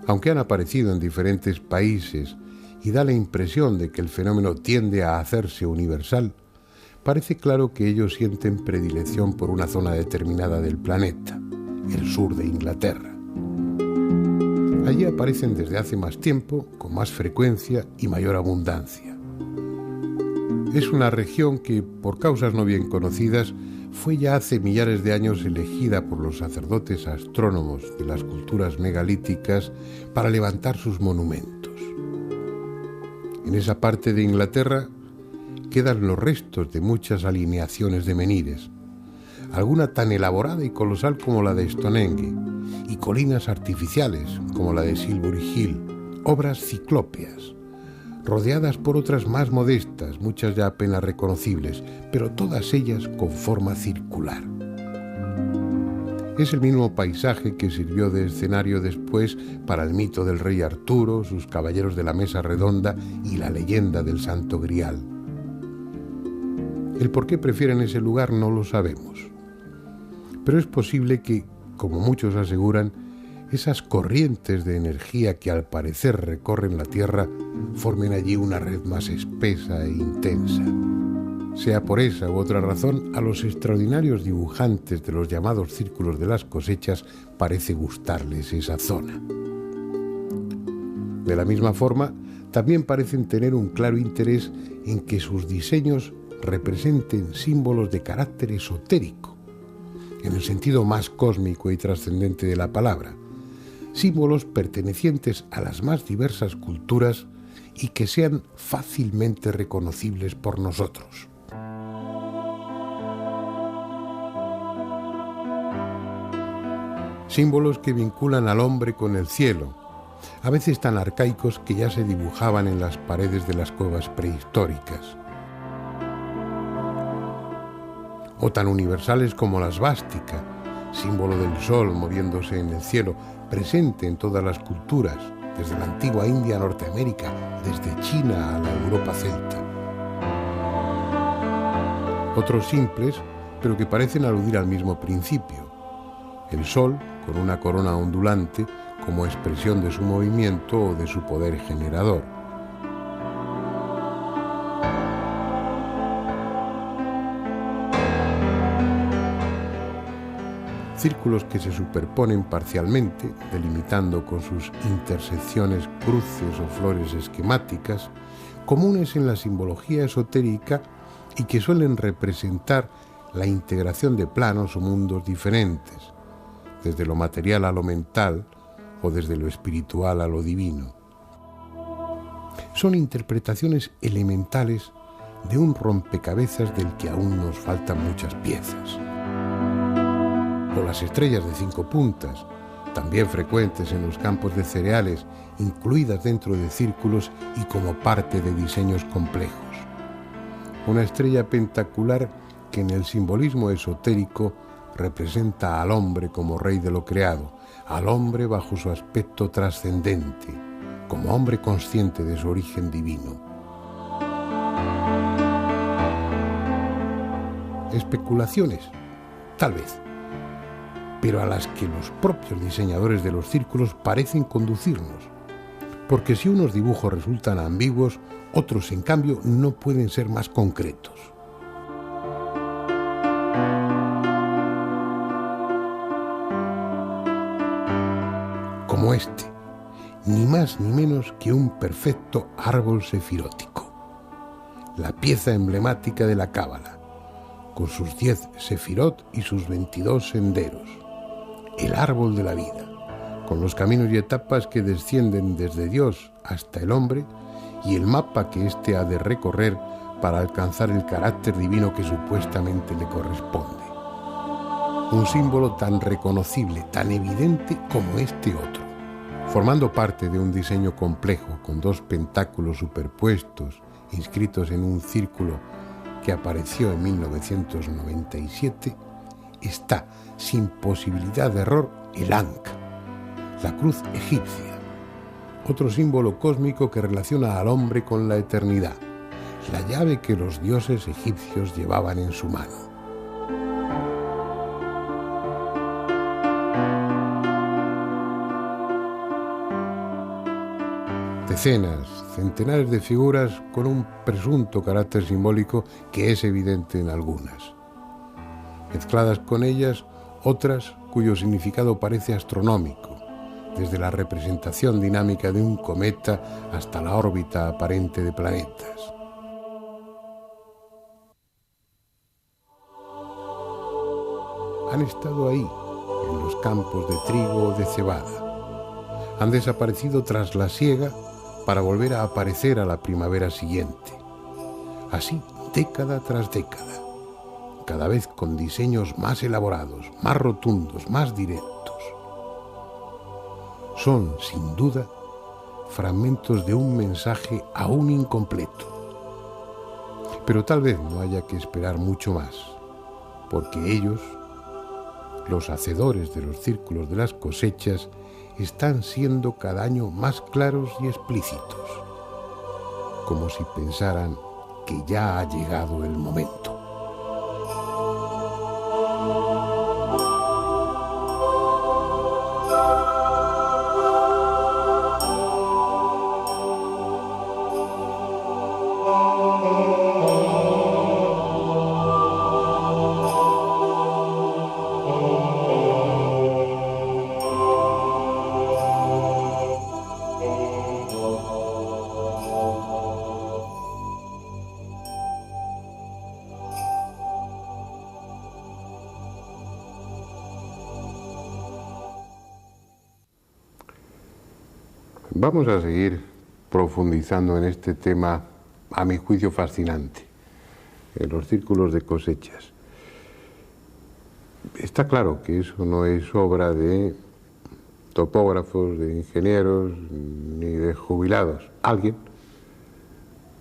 Aunque han aparecido en diferentes países y da la impresión de que el fenómeno tiende a hacerse universal, parece claro que ellos sienten predilección por una zona determinada del planeta, el sur de Inglaterra. Allí aparecen desde hace más tiempo, con más frecuencia y mayor abundancia. Es una región que, por causas no bien conocidas, fue ya hace millares de años elegida por los sacerdotes astrónomos de las culturas megalíticas para levantar sus monumentos. En esa parte de Inglaterra quedan los restos de muchas alineaciones de menhires, alguna tan elaborada y colosal como la de Stonehenge, y colinas artificiales como la de Silbury Hill, obras ciclópeas, rodeadas por otras más modestas, muchas ya apenas reconocibles, pero todas ellas con forma circular. Es el mismo paisaje que sirvió de escenario después para el mito del rey Arturo, sus caballeros de la mesa redonda y la leyenda del Santo Grial. El por qué prefieren ese lugar no lo sabemos, pero es posible que, como muchos aseguran, esas corrientes de energía que al parecer recorren la Tierra formen allí una red más espesa e intensa. Sea por esa u otra razón, a los extraordinarios dibujantes de los llamados círculos de las cosechas parece gustarles esa zona. De la misma forma, también parecen tener un claro interés en que sus diseños representen símbolos de carácter esotérico, en el sentido más cósmico y trascendente de la palabra, símbolos pertenecientes a las más diversas culturas y que sean fácilmente reconocibles por nosotros. Símbolos que vinculan al hombre con el cielo, a veces tan arcaicos que ya se dibujaban en las paredes de las cuevas prehistóricas, o tan universales como la svástica, símbolo del sol moviéndose en el cielo, presente en todas las culturas, desde la antigua India a Norteamérica, desde China a la Europa celta. Otros simples, pero que parecen aludir al mismo principio. El sol, con una corona ondulante, como expresión de su movimiento o de su poder generador. Círculos que se superponen parcialmente, delimitando con sus intersecciones cruces o flores esquemáticas, comunes en la simbología esotérica y que suelen representar la integración de planos o mundos diferentes, desde lo material a lo mental o desde lo espiritual a lo divino. Son interpretaciones elementales de un rompecabezas del que aún nos faltan muchas piezas. O las estrellas de 5 puntas, también frecuentes en los campos de cereales, incluidas dentro de círculos y como parte de diseños complejos. Una estrella pentacular que en el simbolismo esotérico representa al hombre como rey de lo creado, al hombre bajo su aspecto trascendente, como hombre consciente de su origen divino. Especulaciones, tal vez, pero a las que los propios diseñadores de los círculos parecen conducirnos. Porque si unos dibujos resultan ambiguos, otros, en cambio, no pueden ser más concretos. Como este, ni más ni menos que un perfecto árbol sefirótico, la pieza emblemática de la Cábala, con sus 10 sefirot y sus 22 senderos, el árbol de la vida, con los caminos y etapas que descienden desde Dios hasta el hombre y el mapa que éste ha de recorrer para alcanzar el carácter divino que supuestamente le corresponde. Un símbolo tan reconocible, tan evidente como este otro, formando parte de un diseño complejo con 2 pentáculos superpuestos inscritos en un círculo que apareció en 1997, está, sin posibilidad de error, el Ankh, la cruz egipcia, otro símbolo cósmico que relaciona al hombre con la eternidad, la llave que los dioses egipcios llevaban en su mano. Decenas, centenares de figuras con un presunto carácter simbólico que es evidente en algunas. Mezcladas con ellas, otras cuyo significado parece astronómico, desde la representación dinámica de un cometa hasta la órbita aparente de planetas. Han estado ahí, en los campos de trigo o de cebada. Han desaparecido tras la siega para volver a aparecer a la primavera siguiente. Así, década tras década, cada vez con diseños más elaborados, más rotundos, más directos. Son, sin duda, fragmentos de un mensaje aún incompleto. Pero tal vez no haya que esperar mucho más, porque ellos, los hacedores de los círculos de las cosechas, están siendo cada año más claros y explícitos, como si pensaran que ya ha llegado el momento. Vamos a seguir profundizando en este tema, a mi juicio fascinante, en los círculos de cosechas. Está claro que eso no es obra de topógrafos, de ingenieros, ni de jubilados. Alguien,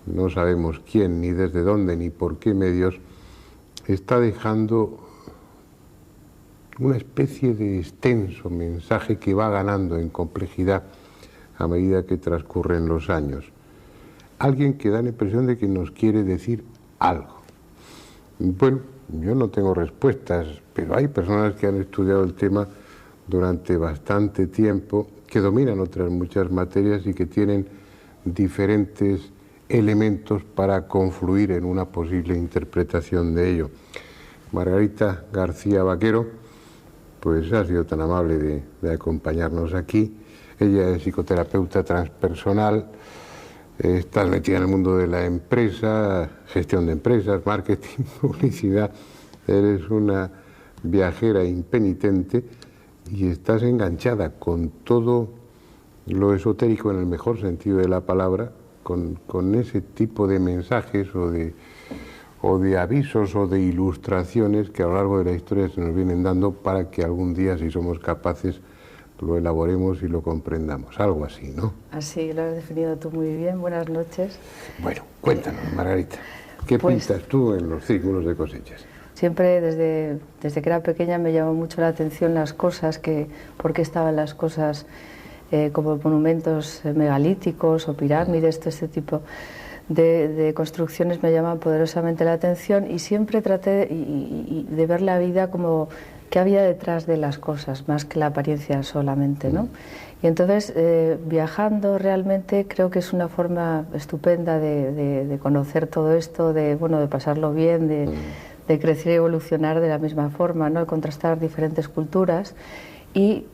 no sabemos quién, ni desde dónde, ni por qué medios, está dejando una especie de extenso mensaje que va ganando en complejidad a medida que transcurren los años. Alguien que da la impresión de que nos quiere decir algo. Bueno, yo no tengo respuestas, pero hay personas que han estudiado el tema durante bastante tiempo, que dominan otras muchas materias y que tienen diferentes elementos para confluir en una posible interpretación de ello. Margarita García Vaquero, pues ha sido tan amable de acompañarnos aquí. Ella es psicoterapeuta transpersonal, estás metida en el mundo de la empresa, gestión de empresas, marketing, publicidad. Eres una viajera impenitente y estás enganchada con todo lo esotérico en el mejor sentido de la palabra, con ese tipo de mensajes o de avisos o de ilustraciones que a lo largo de la historia se nos vienen dando para que algún día, si somos capaces, lo elaboremos y lo comprendamos, algo así, ¿no? Así, lo has definido tú muy bien. Buenas noches. Bueno, cuéntanos, Margarita, ¿qué pintas tú en los círculos de cosechas? Siempre, desde que era pequeña, me llamó mucho la atención las cosas, por qué estaban las cosas como monumentos megalíticos o pirámides, todo este tipo de construcciones me llaman poderosamente la atención y siempre traté de ver la vida como qué había detrás de las cosas, más que la apariencia solamente, ¿no? Y entonces, viajando realmente creo que es una forma estupenda de conocer todo esto, de pasarlo bien, de crecer y evolucionar de la misma forma, ¿no? De contrastar diferentes culturas. Y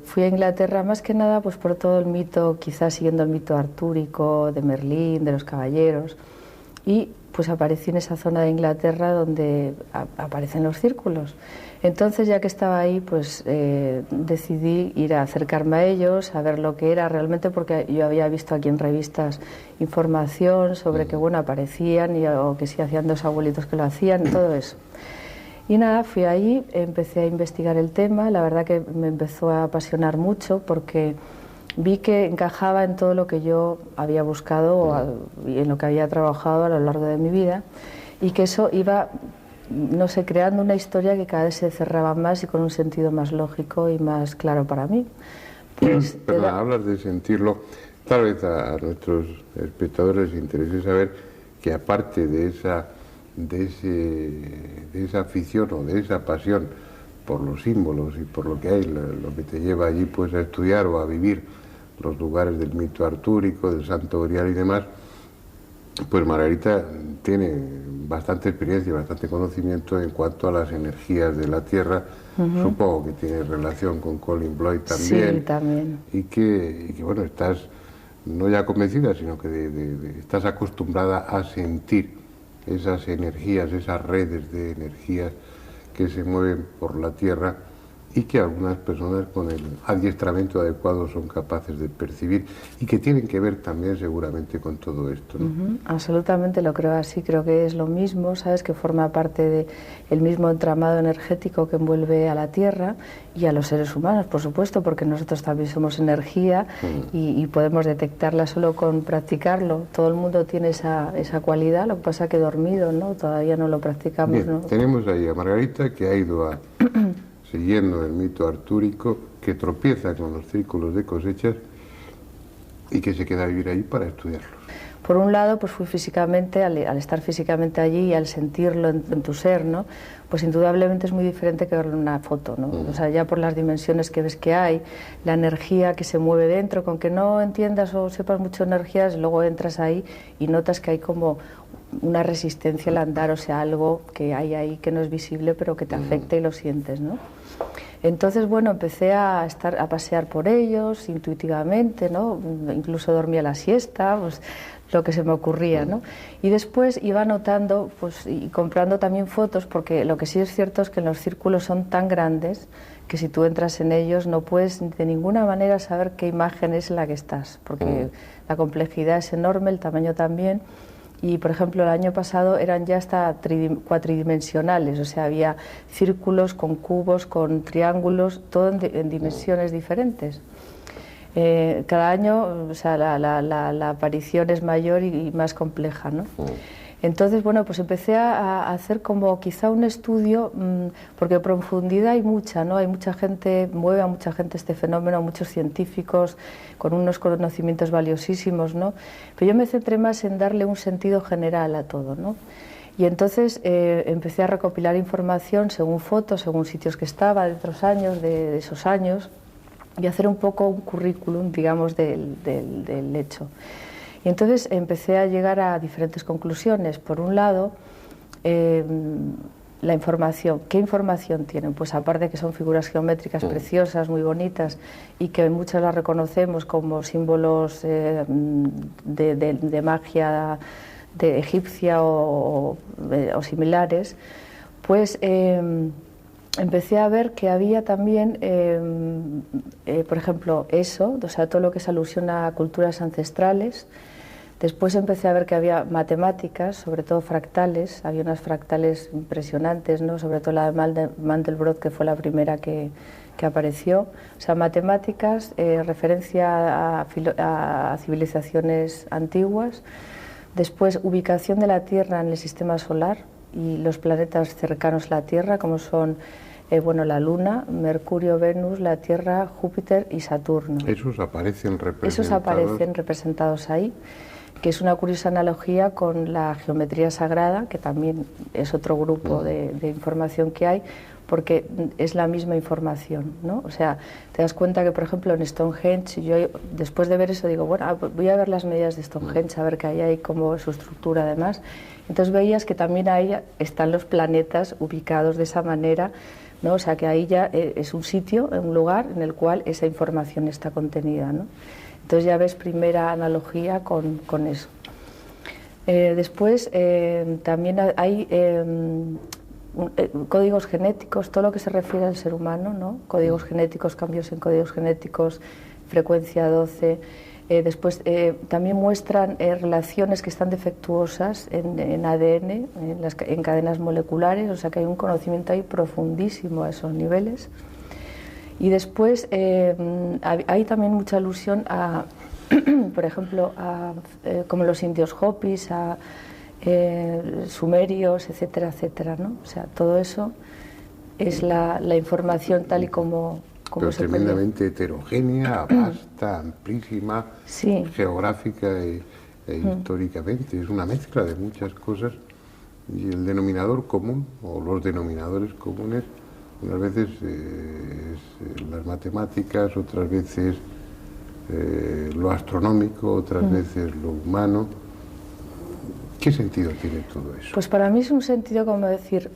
fui a Inglaterra más que nada pues por todo el mito, quizás siguiendo el mito artúrico, de Merlín, de los caballeros, y pues aparecí en esa zona de Inglaterra donde aparecen los círculos. Entonces, ya que estaba ahí, pues decidí ir a acercarme a ellos, a ver lo que era realmente, porque yo había visto aquí en revistas información sobre que, aparecían o que sí hacían dos abuelitos que lo hacían, todo eso. Y nada, fui allí, empecé a investigar el tema, la verdad que me empezó a apasionar mucho porque vi que encajaba en todo lo que yo había buscado y en lo que había trabajado a lo largo de mi vida, y que eso iba, no sé, creando una historia que cada vez se cerraba más y con un sentido más lógico y más claro para mí. Pues, hablas de sentirlo, tal vez a nuestros espectadores les interese saber que aparte de esa afición o de esa pasión por los símbolos y por lo que hay, lo que te lleva allí pues a estudiar o a vivir los lugares del mito artúrico, del Santo Grial y demás, pues Margarita tiene bastante experiencia y bastante conocimiento en cuanto a las energías de la Tierra. Supongo que tiene relación con Colin Bloyd también. Sí, también. Y que estás no ya convencida, sino que estás acostumbrada a sentir esas energías, esas redes de energías que se mueven por la Tierra y que algunas personas con el adiestramiento adecuado son capaces de percibir y que tienen que ver también seguramente con todo esto, ¿no? Absolutamente, lo creo así, creo que es lo mismo, ¿sabes? Que forma parte del mismo entramado energético que envuelve a la Tierra y a los seres humanos, por supuesto, porque nosotros también somos energía y podemos detectarla solo con practicarlo. Todo el mundo tiene esa cualidad, lo que pasa que dormido, ¿no? Todavía no lo practicamos. Bien, ¿no? Tenemos ahí a Margarita, que ha ido siguiendo el mito artúrico, que tropieza con los círculos de cosechas y que se queda a vivir ahí para estudiarlos. Por un lado, pues fui físicamente, al estar físicamente allí y al sentirlo en tu ser, ¿no? Pues indudablemente es muy diferente que verlo en una foto, ¿no? O sea, ya por las dimensiones que ves que hay, la energía que se mueve dentro, con que no entiendas o sepas mucho de energías, luego entras ahí y notas que hay como una resistencia al andar, o sea, algo que hay ahí que no es visible pero que te afecta y lo sientes, ¿no? Entonces, empecé a pasear por ellos intuitivamente, ¿no? Incluso dormía la siesta, pues lo que se me ocurría, ¿no? Y después iba anotando, pues, y comprando también fotos, porque lo que sí es cierto es que los círculos son tan grandes que si tú entras en ellos no puedes de ninguna manera saber qué imagen es en la que estás, porque la complejidad es enorme, el tamaño también. Y, por ejemplo, el año pasado eran ya hasta cuatridimensionales, o sea, había círculos con cubos, con triángulos, todo en dimensiones diferentes. Cada año, o sea, la aparición es mayor y más compleja, ¿no? Entonces, pues empecé a hacer como quizá un estudio, porque profundidad hay mucha, ¿no? Hay mucha gente, mueve a mucha gente este fenómeno, muchos científicos con unos conocimientos valiosísimos, ¿no? Pero yo me centré más en darle un sentido general a todo, ¿no? Y entonces empecé a recopilar información según fotos, según sitios que estaba de otros años, de esos años, y hacer un poco un currículum, digamos, del hecho. Y entonces empecé a llegar a diferentes conclusiones. Por un lado, la información. ¿Qué información tienen? Pues aparte de que son figuras geométricas preciosas, muy bonitas, y que muchas las reconocemos como símbolos de magia de egipcia o similares, pues empecé a ver que había también, por ejemplo, eso, o sea, todo lo que es alusión a culturas ancestrales. Después empecé a ver que había matemáticas, sobre todo fractales, había unas fractales impresionantes, ¿no? Sobre todo la de Mandelbrot, que fue la primera que apareció. O sea, matemáticas, referencia a civilizaciones antiguas. Después, ubicación de la Tierra en el sistema solar y los planetas cercanos a la Tierra, como son la Luna, Mercurio, Venus, la Tierra, Júpiter y Saturno. Esos aparecen representados. Esos aparecen representados ahí, que es una curiosa analogía con la geometría sagrada, que también es otro grupo de información que hay, porque es la misma información, ¿no? O sea, te das cuenta que, por ejemplo, en Stonehenge, yo después de ver eso digo, bueno, voy a ver las medidas de Stonehenge, a ver qué hay ahí, cómo es su estructura además. Entonces veías que también ahí están los planetas ubicados de esa manera, ¿no? O sea, que ahí ya es un sitio, un lugar en el cual esa información está contenida, ¿no? Entonces ya ves primera analogía con eso. Después también hay códigos genéticos, todo lo que se refiere al ser humano, ¿no? Códigos genéticos, cambios en códigos genéticos, frecuencia 12. Después también muestran relaciones que están defectuosas en ADN, en cadenas moleculares, o sea que hay un conocimiento ahí profundísimo a esos niveles. Y después hay también mucha alusión a, por ejemplo, como los indios Hopis, a sumerios, etcétera, etcétera, ¿no? O sea, todo eso es la información tal y como pero se tremendamente heterogénea, vasta, amplísima, sí, geográfica e históricamente. Es una mezcla de muchas cosas y el denominador común, o los denominadores comunes, unas veces las matemáticas, otras veces lo astronómico, otras veces lo humano. ¿Qué sentido tiene todo eso? Pues para mí es un sentido, como decir,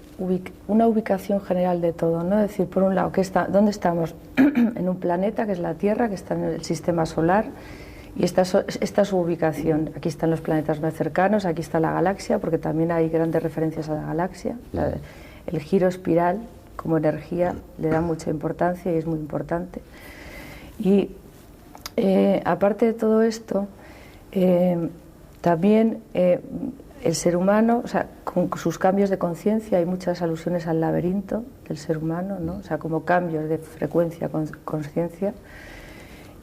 una ubicación general de todo, ¿no? Es decir, por un lado, ¿dónde estamos? En un planeta que es la Tierra, que está en el sistema solar, y esta es su ubicación. Aquí están los planetas más cercanos, aquí está la galaxia, porque también hay grandes referencias a la galaxia. El giro espiral como energía le da mucha importancia y es muy importante. Y aparte de todo esto, también el ser humano, o sea, con sus cambios de conciencia, hay muchas alusiones al laberinto del ser humano, ¿no? O sea, como cambios de frecuencia, conciencia.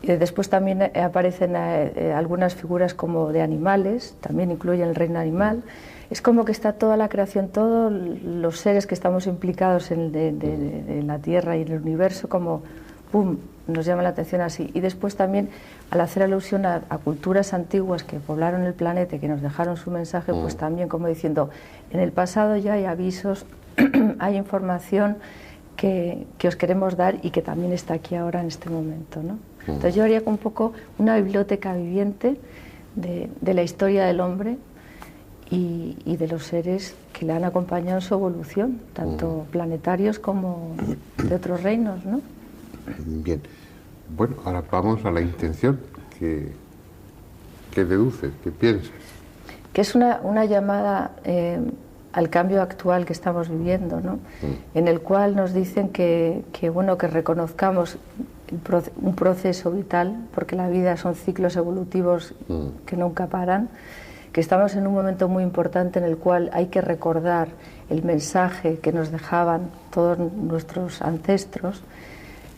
Y después también aparecen algunas figuras como de animales, también incluye el reino animal. Es como que está toda la creación, todos los seres que estamos implicados en la Tierra y en el universo, como ¡pum!, nos llama la atención así. Y después también, al hacer alusión a culturas antiguas que poblaron el planeta y que nos dejaron su mensaje, pues también como diciendo, en el pasado ya hay avisos, hay información que os queremos dar y que también está aquí ahora en este momento, ¿no? Entonces yo haría un poco una biblioteca viviente de la historia del hombre y de los seres que le han acompañado en su evolución, tanto planetarios como de otros reinos, ¿no? Bien. Bueno, ahora vamos a la intención. ¿Qué deduces? ¿Qué piensas? Que es una llamada al cambio actual que estamos viviendo, ¿no? En el cual nos dicen que reconozcamos un proceso vital, porque la vida son ciclos evolutivos que nunca paran, que estamos en un momento muy importante en el cual hay que recordar el mensaje que nos dejaban todos nuestros ancestros,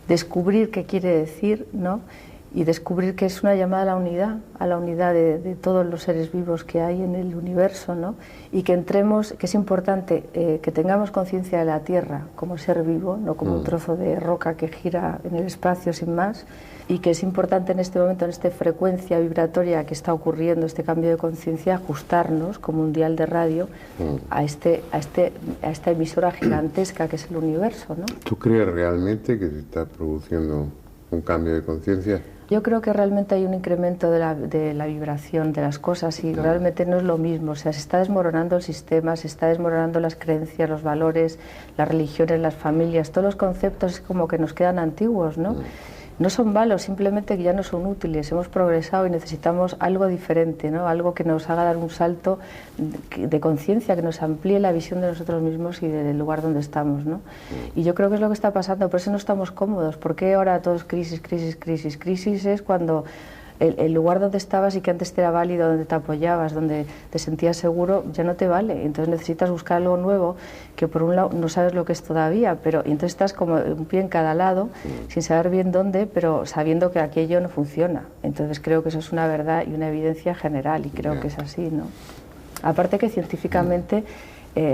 descubrir qué quiere decir, ¿no? Y descubrir que es una llamada a la unidad de todos los seres vivos que hay en el universo, ¿no? Y que entremos, que es importante que tengamos conciencia de la Tierra como ser vivo, no como un trozo de roca que gira en el espacio sin más, y que es importante en este momento, en esta frecuencia vibratoria que está ocurriendo, este cambio de conciencia, ajustarnos como un dial de radio a esta emisora gigantesca que es el universo, ¿no? ¿Tú crees realmente que se está produciendo un cambio de conciencia? Yo creo que realmente hay un incremento de la vibración de las cosas y realmente no es lo mismo. O sea, se está desmoronando el sistema, se está desmoronando las creencias, los valores, las religiones, las familias, todos los conceptos como que nos quedan antiguos, ¿no? No son malos, simplemente que ya no son útiles. Hemos progresado y necesitamos algo diferente, ¿no? Algo que nos haga dar un salto de conciencia, que nos amplíe la visión de nosotros mismos y del lugar donde estamos, ¿no? Y yo creo que es lo que está pasando, por eso no estamos cómodos. ¿Por qué ahora todo es crisis, crisis, crisis? Crisis es cuando el lugar donde estabas y que antes te era válido, donde te apoyabas, donde te sentías seguro, ya no te vale. Entonces necesitas buscar algo nuevo que por un lado no sabes lo que es todavía, pero y entonces estás como un pie en cada lado, sin saber bien dónde, pero sabiendo que aquello no funciona. Entonces creo que eso es una verdad y una evidencia general y creo que es así, ¿no? Aparte que científicamente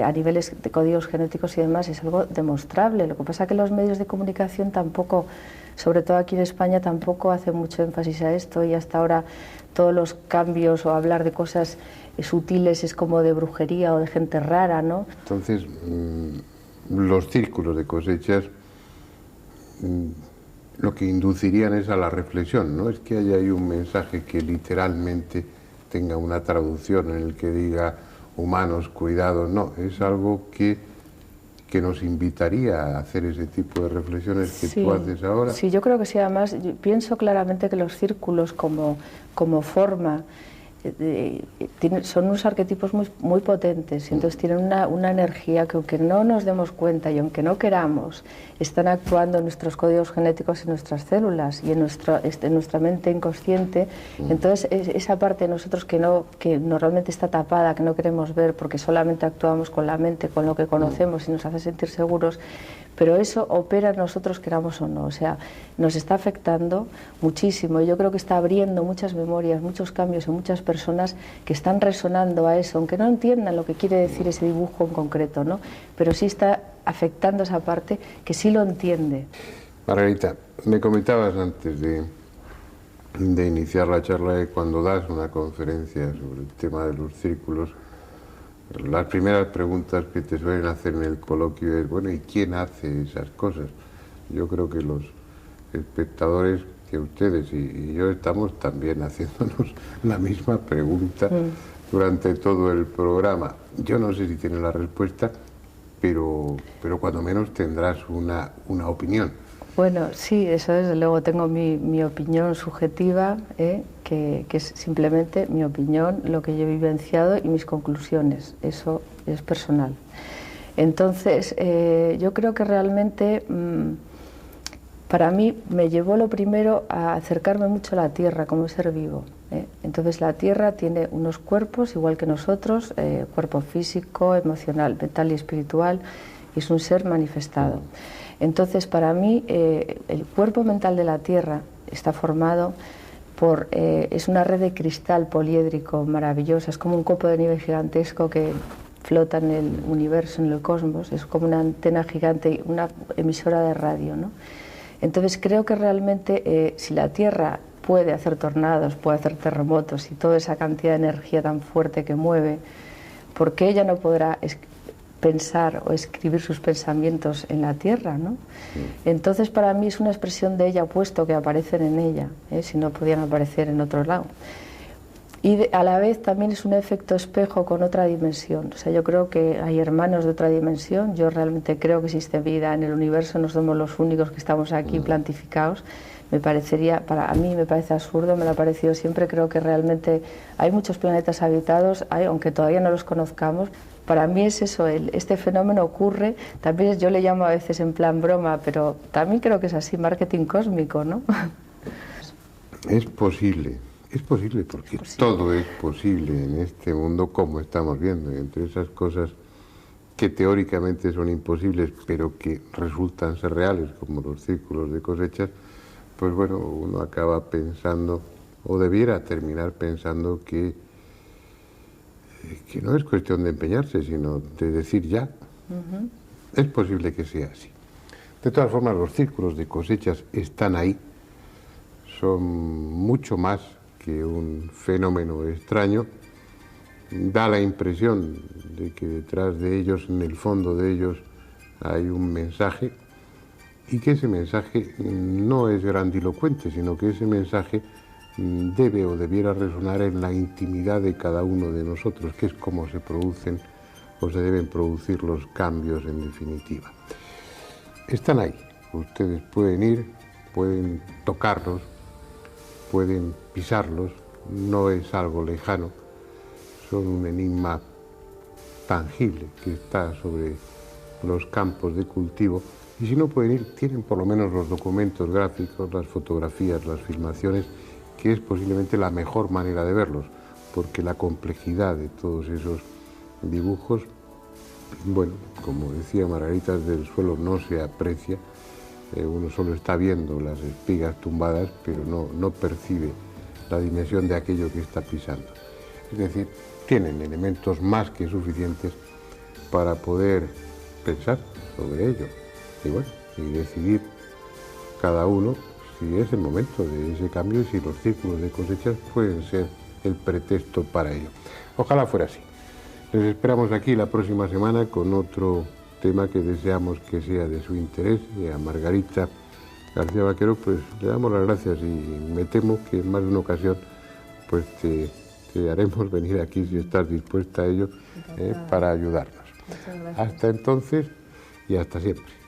a niveles de códigos genéticos y demás es algo demostrable. Lo que pasa es que los medios de comunicación tampoco, sobre todo aquí en España, tampoco hacen mucho énfasis a esto y hasta ahora todos los cambios o hablar de cosas sutiles es como de brujería o de gente rara, ¿no? Entonces, los círculos de cosechas lo que inducirían es a la reflexión. No es que haya ahí un mensaje que literalmente tenga una traducción en el que diga humanos, cuidados, no, es algo que nos invitaría a hacer ese tipo de reflexiones que tú haces ahora. Sí, yo creo que sí. Además, yo pienso claramente que los círculos como forma son unos arquetipos muy potentes, y entonces tienen una energía que, aunque no nos demos cuenta y aunque no queramos, están actuando en nuestros códigos genéticos, en nuestras células y en nuestra mente inconsciente. Entonces esa parte de nosotros que normalmente está tapada, que no queremos ver porque solamente actuamos con la mente, con lo que conocemos y nos hace sentir seguros, pero eso opera en nosotros, queramos o no. O sea, nos está afectando muchísimo. Yo creo que está abriendo muchas memorias, muchos cambios en muchas personas que están resonando a eso, aunque no entiendan lo que quiere decir ese dibujo en concreto, ¿no? Pero sí está afectando esa parte que sí lo entiende. Margarita, me comentabas antes de iniciar la charla de cuando das una conferencia sobre el tema de los círculos, las primeras preguntas que te suelen hacer en el coloquio es, bueno, ¿y quién hace esas cosas? Yo creo que los espectadores, que ustedes y yo estamos también haciéndonos la misma pregunta durante todo el programa. Yo no sé si tiene la respuesta, pero cuando menos tendrás una opinión. Bueno, sí, eso desde luego tengo mi opinión subjetiva, que es simplemente mi opinión, lo que yo he vivenciado y mis conclusiones. Eso es personal. Entonces, yo creo que realmente para mí me llevó lo primero a acercarme mucho a la Tierra como ser vivo. Entonces la Tierra tiene unos cuerpos igual que nosotros, cuerpo físico, emocional, mental y espiritual, y es un ser manifestado. Entonces para mí el cuerpo mental de la Tierra está formado es una red de cristal poliédrico maravillosa, es como un copo de nieve gigantesco que flota en el universo, en el cosmos, es como una antena gigante, una emisora de radio, ¿no? Entonces creo que realmente si la Tierra puede hacer tornados, puede hacer terremotos y toda esa cantidad de energía tan fuerte que mueve, ¿por qué ella no podrá pensar o escribir sus pensamientos en la Tierra, ¿no? Entonces para mí es una expresión de ella, puesto que aparecen en ella, si no podían aparecer en otro lado. Y a la vez también es un efecto espejo con otra dimensión. O sea, yo creo que hay hermanos de otra dimensión. Yo realmente creo que existe vida en el universo, no somos los únicos que estamos aquí plantificados. A mí me parece absurdo, me lo ha parecido siempre. Creo que realmente hay muchos planetas habitados, aunque todavía no los conozcamos. Para mí es eso, este fenómeno ocurre, también yo le llamo a veces en plan broma, pero también creo que es así, marketing cósmico, ¿no? Es posible porque todo es posible en este mundo como estamos viendo, y entre esas cosas que teóricamente son imposibles pero que resultan ser reales, como los círculos de cosechas, pues bueno, uno acaba pensando, o debiera terminar pensando que no es cuestión de empeñarse, sino de decir ya. Es posible que sea así. De todas formas, los círculos de cosechas están ahí, son mucho más que un fenómeno extraño. Da la impresión de que detrás de ellos, en el fondo de ellos, hay un mensaje, y que ese mensaje no es grandilocuente, sino que ese mensaje debe o debiera resonar en la intimidad de cada uno de nosotros, que es como se producen o se deben producir los cambios en definitiva. Están ahí, ustedes pueden ir, pueden tocarlos, pueden pisarlos, no es algo lejano, son un enigma tangible que está sobre los campos de cultivo, y si no pueden ir, tienen por lo menos los documentos gráficos, las fotografías, las filmaciones, que es posiblemente la mejor manera de verlos, porque la complejidad de todos esos dibujos, bueno, como decía Margarita, desde el suelo no se aprecia, uno solo está viendo las espigas tumbadas, pero no percibe la dimensión de aquello que está pisando. Es decir, tienen elementos más que suficientes para poder pensar sobre ello, y bueno, y decidir cada uno si es el momento de ese cambio y si los círculos de cosechas pueden ser el pretexto para ello. Ojalá fuera así. Les esperamos aquí la próxima semana con otro tema que deseamos que sea de su interés. Y a Margarita García Vaquero pues le damos las gracias y me temo que en más de una ocasión pues te haremos venir aquí si estás dispuesta a ello para ayudarnos. Hasta entonces y hasta siempre.